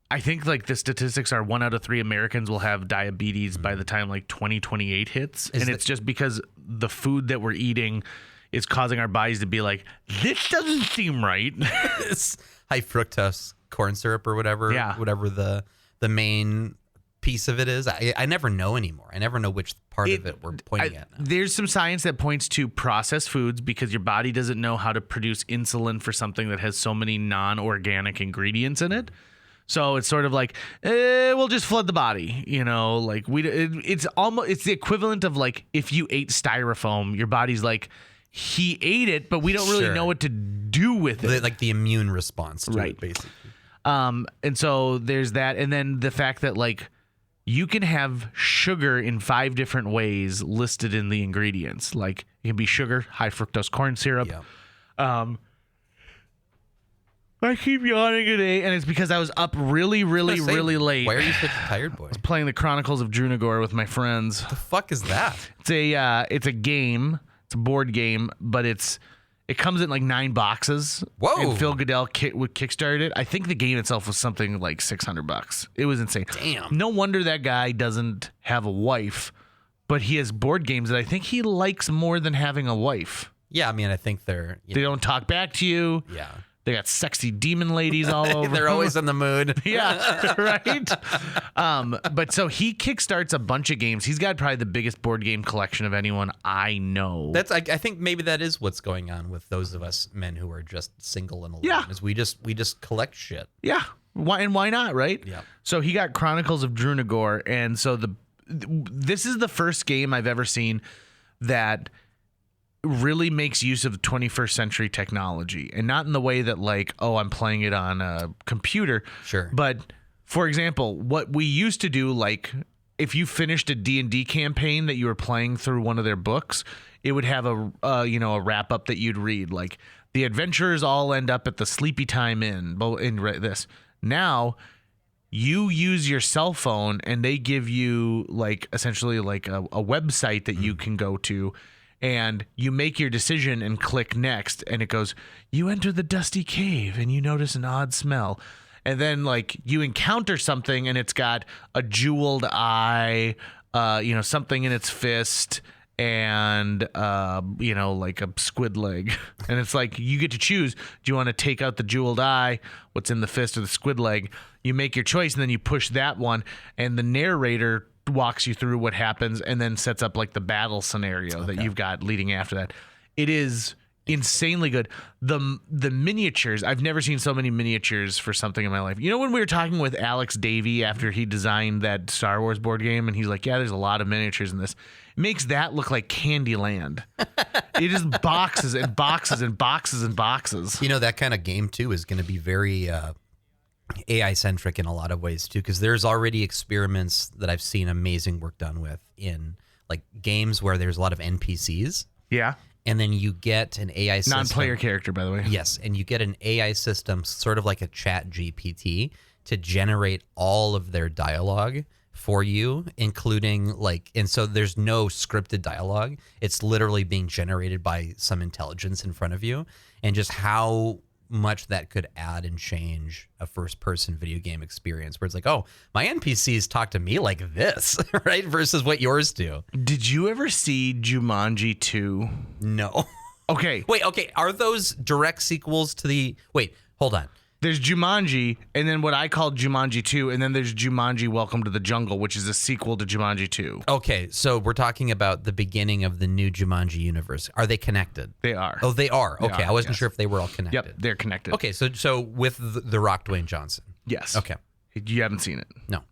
I think like the statistics are 1 out of 3 Americans will have diabetes by the time like 2028 hits. And it's just because the food that we're eating is causing our bodies to be like, this doesn't seem right. It's high fructose corn syrup or whatever. Yeah. Whatever the main piece of it is. I never know anymore. I never know which part of it we're pointing at now. There's some science that points to processed foods because your body doesn't know how to produce insulin for something that has so many non-organic ingredients in it. So it's sort of like, we'll just flood the body, like it's the equivalent of like if you ate styrofoam, your body's like, he ate it, but we don't really know what to do with it. Like the immune response to it, basically. And so there's that. And then the fact that like you can have sugar in 5 different ways listed in the ingredients. Like it can be sugar, high fructose corn syrup. Yeah. I keep yawning today, and it's because I was up really late. Why are you such a tired boy? Playing the Chronicles of Drunagor with my friends. What the fuck is that? It's a game. It's a board game, but it comes in like 9 boxes. Whoa! And Phil Goodell would kickstart it. I think the game itself was something like $600. It was insane. Damn. No wonder that guy doesn't have a wife, but he has board games that I think he likes more than having a wife. Yeah, I mean, I think they don't talk back to you. Yeah. They got sexy demon ladies all over. They're always in the mood. Yeah, right. But so he kickstarts a bunch of games. He's got probably the biggest board game collection of anyone I know. I think maybe that is what's going on with those of us men who are just single and alone. Yeah. Is we just collect shit. Yeah. Why not, right? Yeah. So he got Chronicles of Drunagor, and so this is the first game I've ever seen that really makes use of 21st century technology, and not in the way that like, oh, I'm playing it on a computer. Sure. But for example, what we used to do, like if you finished a D&D campaign that you were playing through one of their books, it would have a wrap up that you'd read, like the adventurers all end up at the Sleepy Time Inn. This now you use your cell phone and they give you like essentially like a website that you can go to. And you make your decision and click next, and it goes, you enter the dusty cave and you notice an odd smell. And then like you encounter something and it's got a jeweled eye, something in its fist, and like a squid leg. And it's like you get to choose, do you want to take out the jeweled eye, what's in the fist, or the squid leg? You make your choice and then you push that one, and the narrator walks you through what happens and then sets up like the battle scenario that you've got leading after that. It is insanely good. The miniatures, I've never seen so many miniatures for something in my life. You know, when we were talking with Alex Davey after he designed that Star Wars board game, and he's like, yeah, there's a lot of miniatures in this. It makes that look like Candyland. It is boxes and boxes and boxes and boxes. You know, that kind of game too is going to be very AI centric in a lot of ways too, because there's already experiments that I've seen amazing work done with in like games where there's a lot of NPCs. Yeah. And then you get an AI system. Non-player character, by the way. Yes. And you get an AI system, sort of like a chat GPT, to generate all of their dialogue for you, including like, and so there's no scripted dialogue. It's literally being generated by some intelligence in front of you, and just how much that could add and change a first-person video game experience, where it's like, oh, my NPCs talk to me like this, right? Versus what yours do. Did you ever see Jumanji 2? No. Okay. Wait, okay. Are those direct sequels to the... Wait, hold on. There's Jumanji, and then what I call Jumanji 2, and then there's Jumanji Welcome to the Jungle, which is a sequel to Jumanji 2. Okay, so we're talking about the beginning of the new Jumanji universe. Are they connected? They are. Oh, they are. Okay, I wasn't yes. sure if they were all connected. Yep, they're connected. Okay, so with the Rock Dwayne Johnson. Yes. Okay. You haven't seen it. No.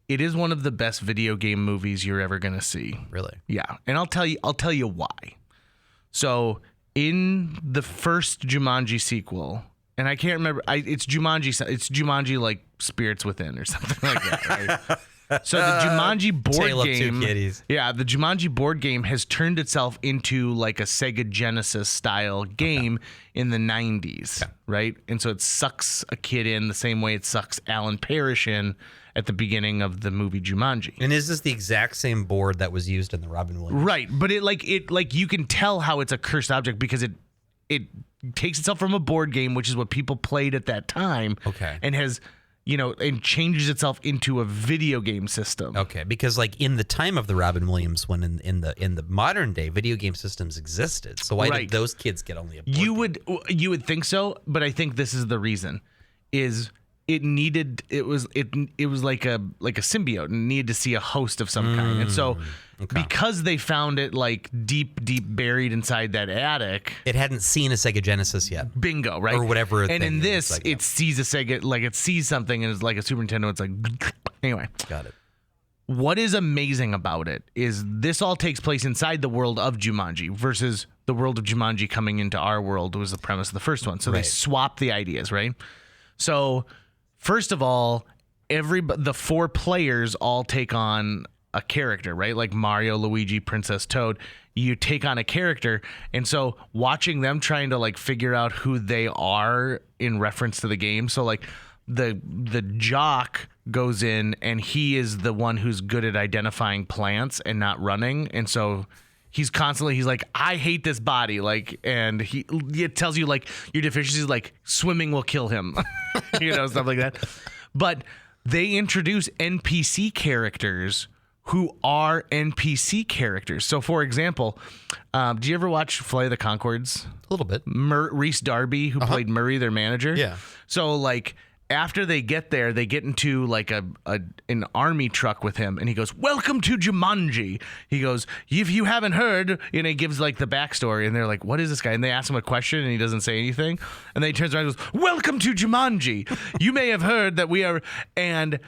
It is one of the best video game movies you're ever going to see. Really? Yeah, and I'll tell you why. So, in the first Jumanji sequel, and I can't remember, it's Jumanji like Spirits Within or something like that, right? So the Jumanji board Tale of Two game, Kitties. yeah, the Jumanji board game has turned itself into like a Sega Genesis style game in the 90s, right? And so it sucks a kid in the same way it sucks Alan Parrish in at the beginning of the movie Jumanji. And is this the exact same board that was used in the Robin Williams? Right, but it you can tell how it's a cursed object because it takes itself from a board game, which is what people played at that time, Okay. and has, and changes itself into a video game system. Okay, because like in the time of the Robin Williams one, in the modern day, video game systems existed. So why did those kids get only a board game? You would think so, but I think this is the reason: is it was like a symbiote and needed to see a host of some kind. And so because they found it like deep buried inside that attic, It hadn't seen a Sega Genesis yet. bingo, right? Or whatever And thing in it this, was like, it sees a Sega, like it sees something and it's like a Super Nintendo. It's like, anyway. Got it. What is amazing about it is this all takes place inside the world of Jumanji versus the world of Jumanji coming into our world was the premise of the first one. So they Right. swap the ideas, right? So first of all, the 4 players all take on a character, right? Like Mario, Luigi, Princess Toad. You take on a character, and so watching them trying to like figure out who they are in reference to the game. So like the jock goes in and he is the one who's good at identifying plants and not running, and so he's like, I hate this body, like, and it tells you like your deficiencies, like swimming will kill him, stuff like that. But they introduce NPC characters who are NPC characters. So for example, do you ever watch Flight of the Conchords? A little bit. Reese Darby, who played Murray, their manager. Yeah. So like after they get there, they get into like an army truck with him, and he goes, "Welcome to Jumanji." He goes, "If you haven't heard," and he gives like the backstory, and they're like, "What is this guy?" And they ask him a question, and he doesn't say anything, and then he turns around and goes, "Welcome to Jumanji. You may have heard that we are," and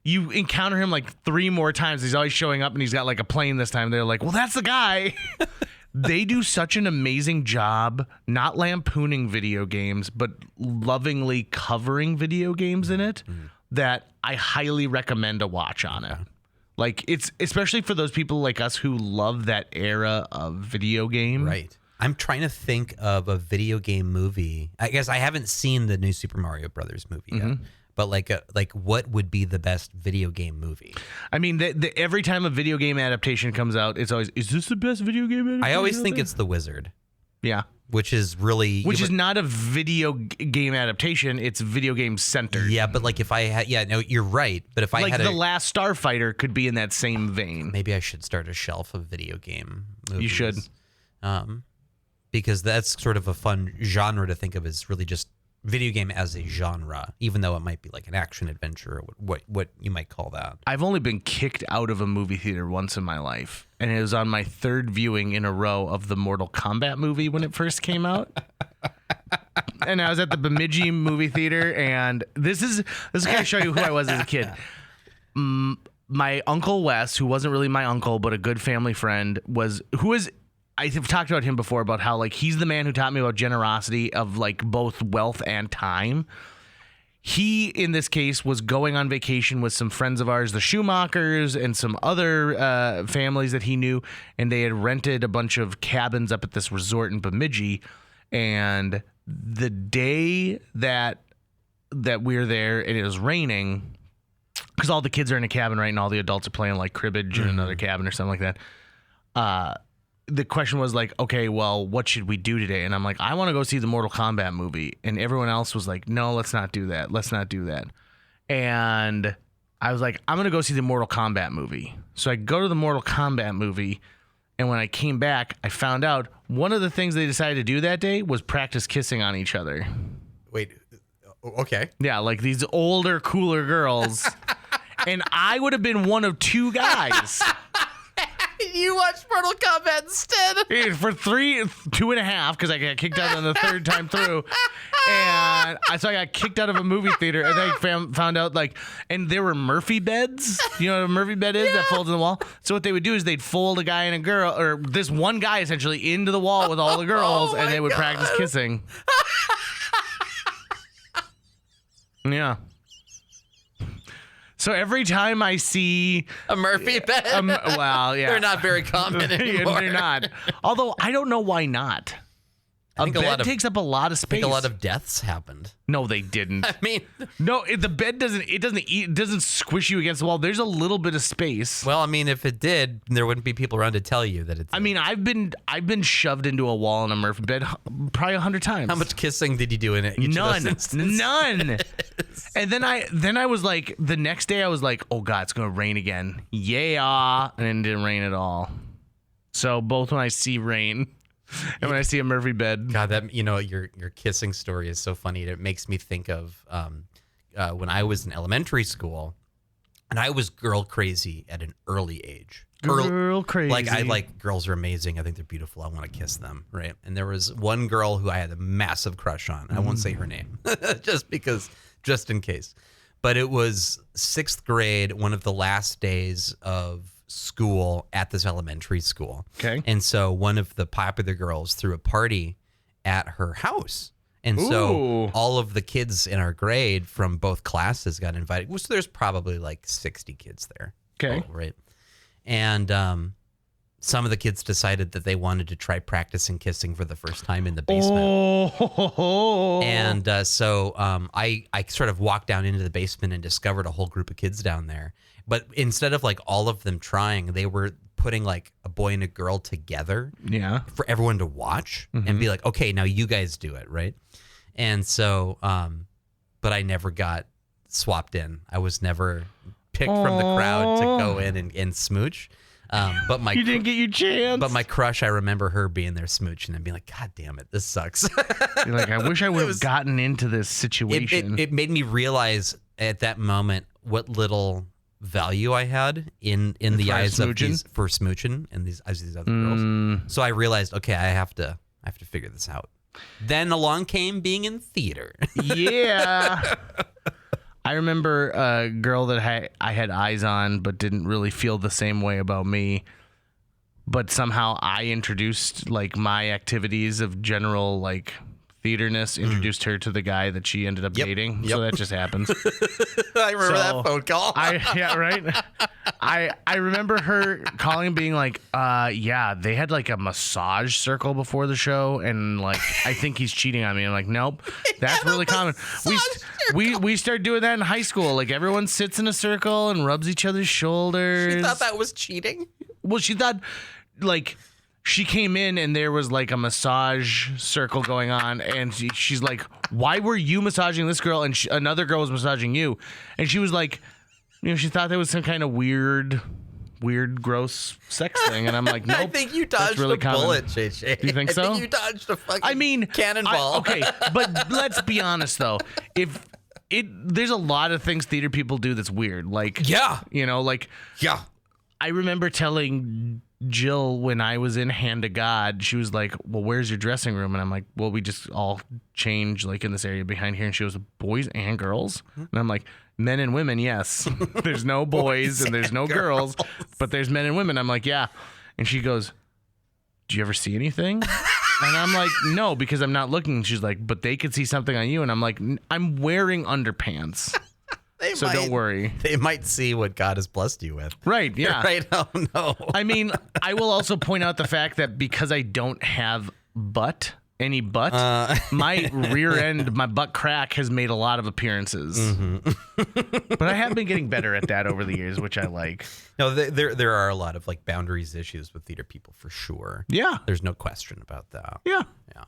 you encounter him like 3 more times. He's always showing up, and he's got like a plane this time. They're like, "Well, that's the guy." They do such an amazing job, not lampooning video games, but lovingly covering video games in it, that I highly recommend a watch on it. Like, it's especially for those people like us who love that era of video game. Right. I'm trying to think of a video game movie. I guess I haven't seen the new Super Mario Brothers movie yet. But like what would be the best video game movie? I mean, every time a video game adaptation comes out, it's always, is this the best video game adaptation? I always out think there? it's The Wizard, Yeah. which is really... Which is not a video game adaptation. It's video game centered. Yeah, but like if I had... Yeah, no, you're right. But if I Like had The Last Starfighter could be in that same vein. Maybe I should start a shelf of video game movies. You should. Because that's sort of a fun genre to think of, as really just video game as a genre, even though it might be like an action adventure, or what you might call that. I've only been kicked out of a movie theater once in my life, and it was on my 3rd viewing in a row of the Mortal Kombat movie when it first came out. And I was at the Bemidji movie theater, and this is going to show you who I was as a kid. My Uncle Wes, who wasn't really my uncle, but a good family friend, I've talked about him before, about how like he's the man who taught me about generosity of like both wealth and time. He, in this case, was going on vacation with some friends of ours, the Schumachers, and some other families that he knew, and they had rented a bunch of cabins up at this resort in Bemidji. And the day that we were there, and it was raining, because all the kids are in a cabin, right, and all the adults are playing like cribbage in another cabin or something like that. The question was like, okay, well, what should we do today? And I'm like, I want to go see the Mortal Kombat movie. And everyone else was like, no, let's not do that. Let's not do that. And I was like, I'm going to go see the Mortal Kombat movie. So I go to the Mortal Kombat movie. And when I came back, I found out one of the things they decided to do that day was practice kissing on each other. Wait, okay. Yeah, like these older, cooler girls. And I would have been one of 2 guys. You watched Mortal Kombat instead. For 2.5, because I got kicked out on the 3rd time through, and so I got kicked out of a movie theater, and I found out like, and there were Murphy beds. You know what a Murphy bed is? That folds in the wall. So what they would do is they'd fold a guy and a girl, or this one guy essentially, into the wall with all the girls, and they would practice kissing. Yeah. So every time I see A Murphy bed? well, yeah. They're not very common anymore. They're not. Although I don't know why not. A bed takes up a lot of space. I think a lot of deaths happened. No, they didn't. I mean, no, the bed doesn't squish you against the wall. There's a little bit of space. well, I mean, if it did, there wouldn't be people around to tell you that it's. I mean, I've been shoved into a wall in a Murphy bed probably 100 times. how much kissing did you do in it? None. And then I was like, the next day I was like, oh God, it's gonna rain again. Yeah, and it didn't rain at all. So both when I see rain and when I see a Murphy bed. God, that your kissing story is so funny. It makes me think of when I was in elementary school, and I was girl crazy at an early age. Girl crazy. Like I like girls are amazing. I think they're beautiful. I want to kiss them, right? And there was one girl who I had a massive crush on. I won't say her name, just in case. But it was 6th grade, one of the last days of school at this elementary school. Okay. And so one of the popular girls threw a party at her house. And so Ooh. all of the kids in our grade from both classes got invited. So there's probably like 60 kids there. Okay. Oh, right. And some of the kids decided that they wanted to try practicing kissing for the first time in the basement. Oh. And so I sort of walked down into the basement and discovered a whole group of kids down there. But instead of like all of them trying, they were putting like a boy and a girl together Yeah. for everyone to watch and be like, okay, now you guys do it, right? And so, but I never got swapped in. I was never picked from the crowd to go in and smooch. But my You didn't get your chance. but my crush, I remember her being there smooching and being like, God damn it, this sucks. You're like, I wish I would have gotten into this situation. It made me realize at that moment what little value I had in the eyes of these for smooching and these other girls. So I realized, okay, I have to figure this out. Then along came being in theater. Yeah. I remember a girl that I had eyes on but didn't really feel the same way about me. But somehow I introduced like my activities of general like theaterness, introduced her to the guy that she ended up dating. So that just happens. I remember that phone call. Yeah, right. I remember her calling and being like, yeah, they had like a massage circle before the show, and like I think he's cheating on me. I'm like, nope, that's really common. We started doing that in high school. Like everyone sits in a circle and rubs each other's shoulders. She thought that was cheating. Well, she thought like she came in and there was like a massage circle going on, and she's like, why were you massaging this girl and another girl was massaging you? And she was like, you know, she thought there was some kind of weird, gross sex thing. And I'm like, nope. I think you dodged really a common. bullet, JJ. Do you think so? I think you dodged a fucking cannonball. Okay, but let's be honest though. There's a lot of things theater people do that's weird. Like, Yeah. you know, like Yeah. I remember telling Jill when I was in Hand of God, she was like, well, where's your dressing room? And I'm like, well, we just all change like in this area behind here. And she goes, boys and girls? And I'm like, men and women, yes. There's no boys and there's no girls, but there's men and women. I'm like, yeah. And she goes, do you ever see anything? And I'm like, no, because I'm not looking. And she's like, but they could see something on you. And I'm like, I'm wearing underpants. So don't worry. They might see what God has blessed you with. Right, yeah. Right? Oh, no. I mean, I will also point out the fact that because I don't have any butt, my rear end, my butt crack has made a lot of appearances. But I have been getting better at that over the years, which I like. No, there are a lot of like boundaries issues with theater people for sure. Yeah. There's no question about that. Yeah. Yeah.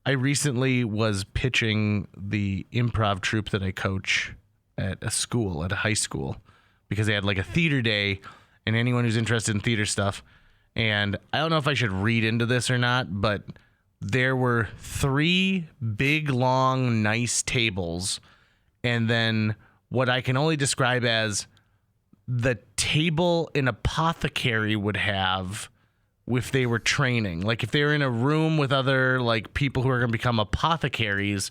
I recently was pitching the improv troupe that I coach at a high school, because they had like a theater day and anyone who's interested in theater stuff. And I don't know if I should read into this or not, but there were 3 big, long, nice tables. And then what I can only describe as the table an apothecary would have if they were training. Like if they were in a room with other like people who are going to become apothecaries.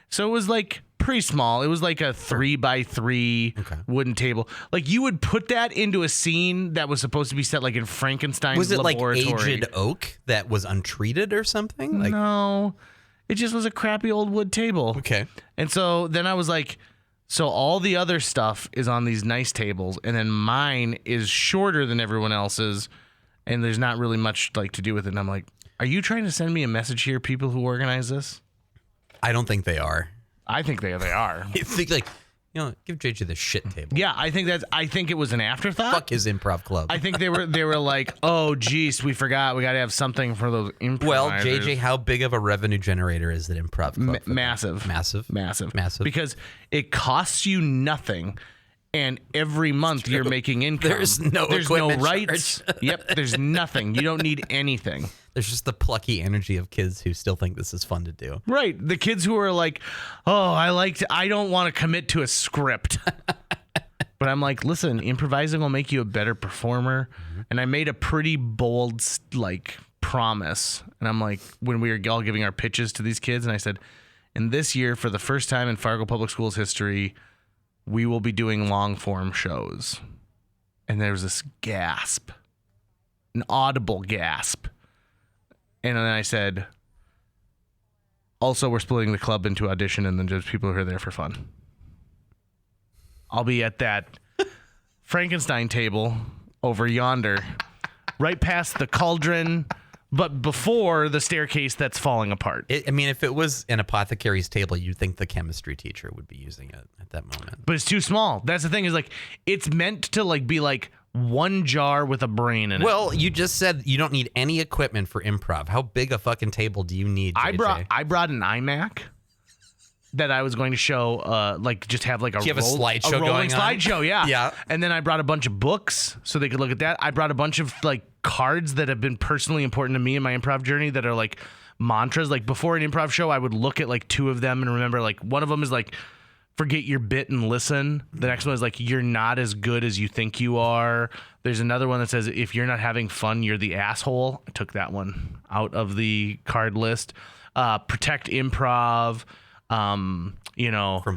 So it was like pretty small. It was like a 3x3 wooden table. Like you would put that into a scene that was supposed to be set like in Frankenstein's Was it laboratory. like aged oak that was untreated or something? Like, No, it just was a crappy old wood table. okay. And so then I was like, so all the other stuff is on these nice tables, and then mine is shorter than everyone else's, and there's not really much like to do with it. And I'm like, are you trying to send me a message here, people who organize this? I don't think they are. I think they are. I think like, you know, give JJ the shit table. Yeah, I think it was an afterthought. Fuck his improv club. I think they were like, oh geez, we forgot, we got to have something for those improvisers. Well, JJ, how big of a revenue generator is that improv club? Massive. Massive. Massive. Massive. Because it costs you nothing, And every month you're making income. There's no equipment rights. Yep, there's nothing. You don't need anything. There's just the plucky energy of kids who still think this is fun to do. Right. The kids who are like, oh, I don't want to commit to a script. But I'm like, listen, improvising will make you a better performer. Mm-hmm. And I made a pretty bold, like, promise. And I'm like, when we were all giving our pitches to these kids, and I said, and this year, for the first time in Fargo Public Schools history, we will be doing long form shows. And there was this gasp, an audible gasp. And then I said, also, we're splitting the club into audition and then just people who are there for fun. I'll be at that Frankenstein table over yonder, right past the cauldron, but before the staircase that's falling apart. If it was an apothecary's table, you'd think the chemistry teacher would be using it at that moment. But it's too small. That's the thing, is like, it's meant to like be like one jar with a brain in it. Well, you just said you don't need any equipment for improv. How big a fucking table do you need, JJ? I brought an iMac that I was going to show, just have like a, you have a slideshow rolling going on? slideshow, yeah. Yeah. And then I brought a bunch of books so they could look at that. I brought a bunch of like cards that have been personally important to me in my improv journey that are like mantras. Like before an improv show, I would look at like two of them and remember, like, one of them is like, forget your bit and listen. The next one is like, you're not as good as you think you are. There's another one that says, if you're not having fun, you're the asshole. I took that one out of the card list. Protect improv. From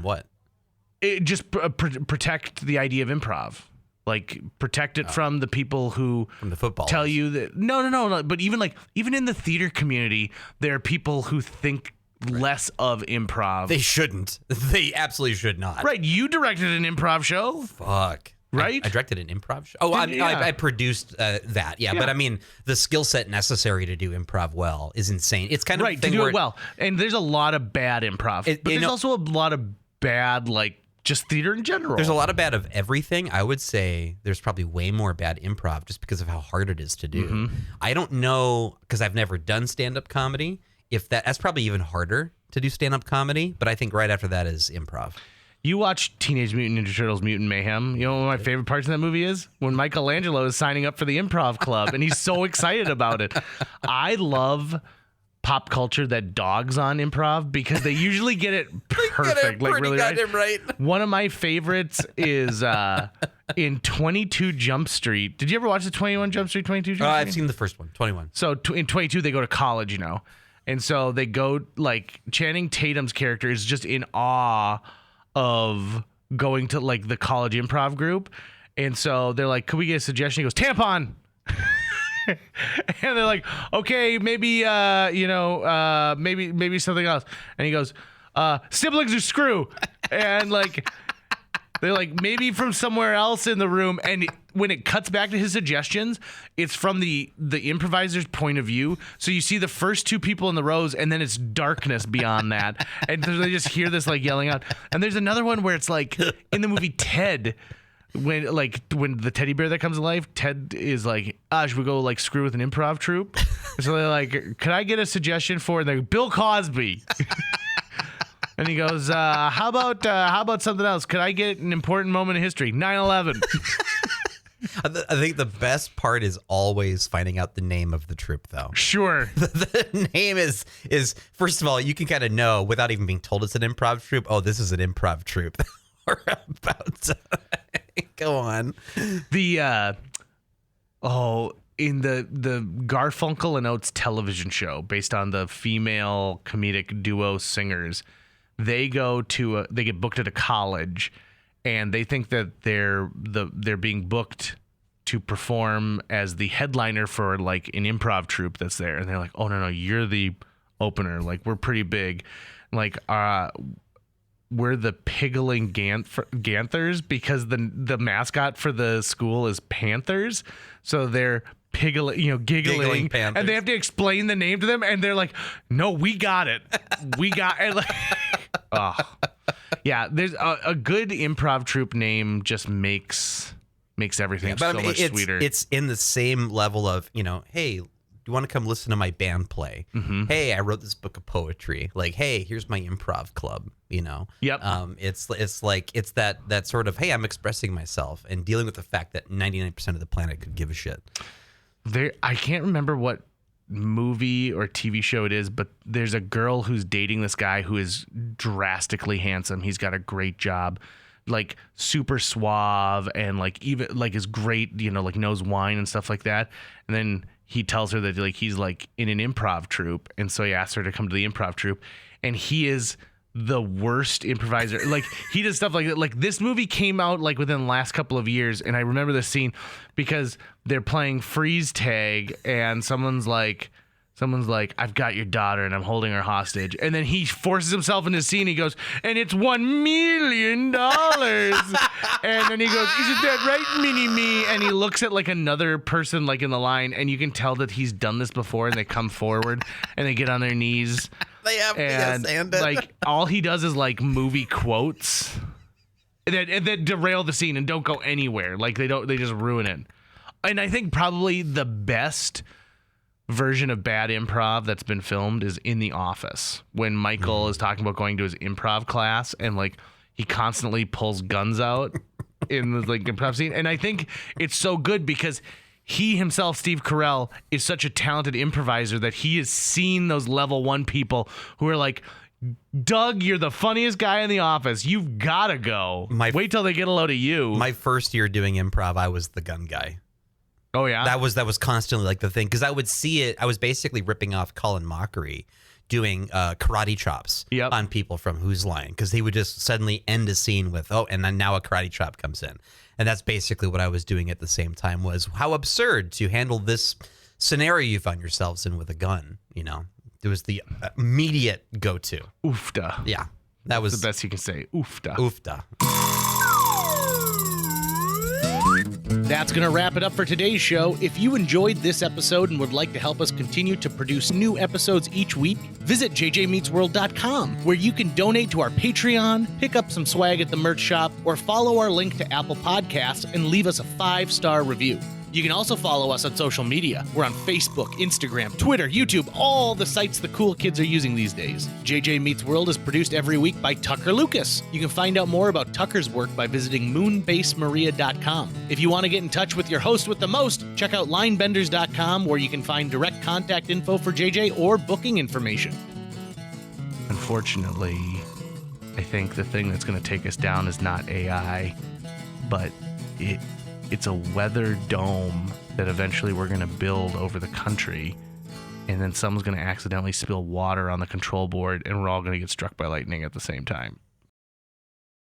what? It just protect the idea of improv. Like, protect it from the people who from the football tell you that no. But even in the theater community, there are people who think less of improv. They shouldn't. They absolutely should not. Right. You directed an improv show. Fuck. Right? I directed an improv show. Oh, I produced that. Yeah. But I mean, the skill set necessary to do improv well is insane. It's kind of right, to do it well. And there's a lot of bad improv. But there's also a lot of bad, like, just theater in general. There's a lot of bad of everything. I would say there's probably way more bad improv just because of how hard it is to do. Mm-hmm. I don't know, because I've never done stand-up comedy, if that's probably even harder to do stand-up comedy. But I think right after that is improv. You watch Teenage Mutant Ninja Turtles Mutant Mayhem. You know what my favorite parts of that movie is? When Michelangelo is signing up for the improv club and he's so excited about it. I love pop culture that dogs on improv because they usually get it perfect. Like, really right. One of my favorites is in 22 Jump Street. Did you ever watch the 21 Jump Street, 22 Jump Street? I've seen the first one, 21. So in 22, they go to college, And so they go, like, Channing Tatum's character is just in awe of going to like the college improv group. And so they're like, could we get a suggestion? He goes, tampon. And they're like, okay, maybe, maybe something else. And he goes, siblings or screw. And like, they're like, maybe from somewhere else in the room. And when it cuts back to his suggestions, it's from the improviser's point of view. So you see the first two people in the rows, and then it's darkness beyond that. And they just hear this like yelling out. And there's another one where it's like in the movie Ted, when the teddy bear that comes to life, Ted is like, should we go like screw with an improv troupe? So they're like, could I get a suggestion for? And they're like, Bill Cosby. And he goes, how about something else? Could I get an important moment in history? 9/11. I think the best part is always finding out the name of the troupe, though. Sure. The name is first of all, you can kind of know without even being told it's an improv troupe. Oh, this is an improv troupe. We're about to go on. In the Garfunkel and Oates television show based on the female comedic duo singers, they get booked at a college, and they think that they're being booked to perform as the headliner for like an improv troupe that's there, and they're like, oh no, you're the opener, like we're pretty big, like we're the Piggling Ganthers because the mascot for the school is Panthers, so they're giggling Panthers. And they have to explain the name to them, and they're like, no, we got it. And like, oh. Yeah, there's a good improv troupe name just makes everything so much sweeter. It's in the same level of, hey, you want to come listen to my band play? Mm-hmm. Hey, I wrote this book of poetry. Like, hey, here's my improv club. You know. Yep. It's that sort of, hey, I'm expressing myself and dealing with the fact that 99% of the planet could give a shit. I can't remember what movie or TV show it is, but there's a girl who's dating this guy who is drastically handsome. He's got a great job, like super suave, and like even like is great, you know, like knows wine and stuff like that. And then he tells her that like he's like in an improv troupe, and so he asks her to come to the improv troupe, and he is the worst improviser. Like he does stuff like that. Like this movie came out like within the last couple of years, and I remember this scene because they're playing freeze tag, and someone's like, I've got your daughter and I'm holding her hostage, and then he forces himself into the scene. He goes, and it's $1 million, and then he goes, isn't that right, mini me? And he looks at like another person like in the line, and you can tell that he's done this before, and they come forward and they get on their knees. They have And like all he does is like movie quotes that derail the scene and don't go anywhere. Like they just ruin it. And I think probably the best version of bad improv that's been filmed is in The Office, when Michael is talking about going to his improv class and like he constantly pulls guns out in the like improv scene. And I think it's so good because he himself, Steve Carell, is such a talented improviser that he has seen those level 1 people who are like, Doug, you're the funniest guy in the office. You've got to go. Wait till they get a load of you. My first year doing improv, I was the gun guy. Oh, yeah? That was constantly like the thing, because I would see it. I was basically ripping off Colin Mockery doing karate chops on people from Who's Line, because he would just suddenly end a scene with, oh, and then now a karate chop comes in. And that's basically what I was doing at the same time, was how absurd to handle this scenario you found yourselves in with a gun. You know, it was the immediate go-to. Oofda. Yeah, that was the best you can say. Oofda. Oofda. That's going to wrap it up for today's show. If you enjoyed this episode and would like to help us continue to produce new episodes each week, visit jjmeetsworld.com, where you can donate to our Patreon, pick up some swag at the merch shop, or follow our link to Apple Podcasts and leave us a 5-star review. You can also follow us on social media. We're on Facebook, Instagram, Twitter, YouTube, all the sites the cool kids are using these days. JJ Meets World is produced every week by Tucker Lucas. You can find out more about Tucker's work by visiting moonbasemaria.com. If you want to get in touch with your host with the most, check out linebenders.com, where you can find direct contact info for JJ or booking information. Unfortunately, I think the thing that's going to take us down is not AI, but it's a weather dome that eventually we're going to build over the country, and then someone's going to accidentally spill water on the control board, and we're all going to get struck by lightning at the same time.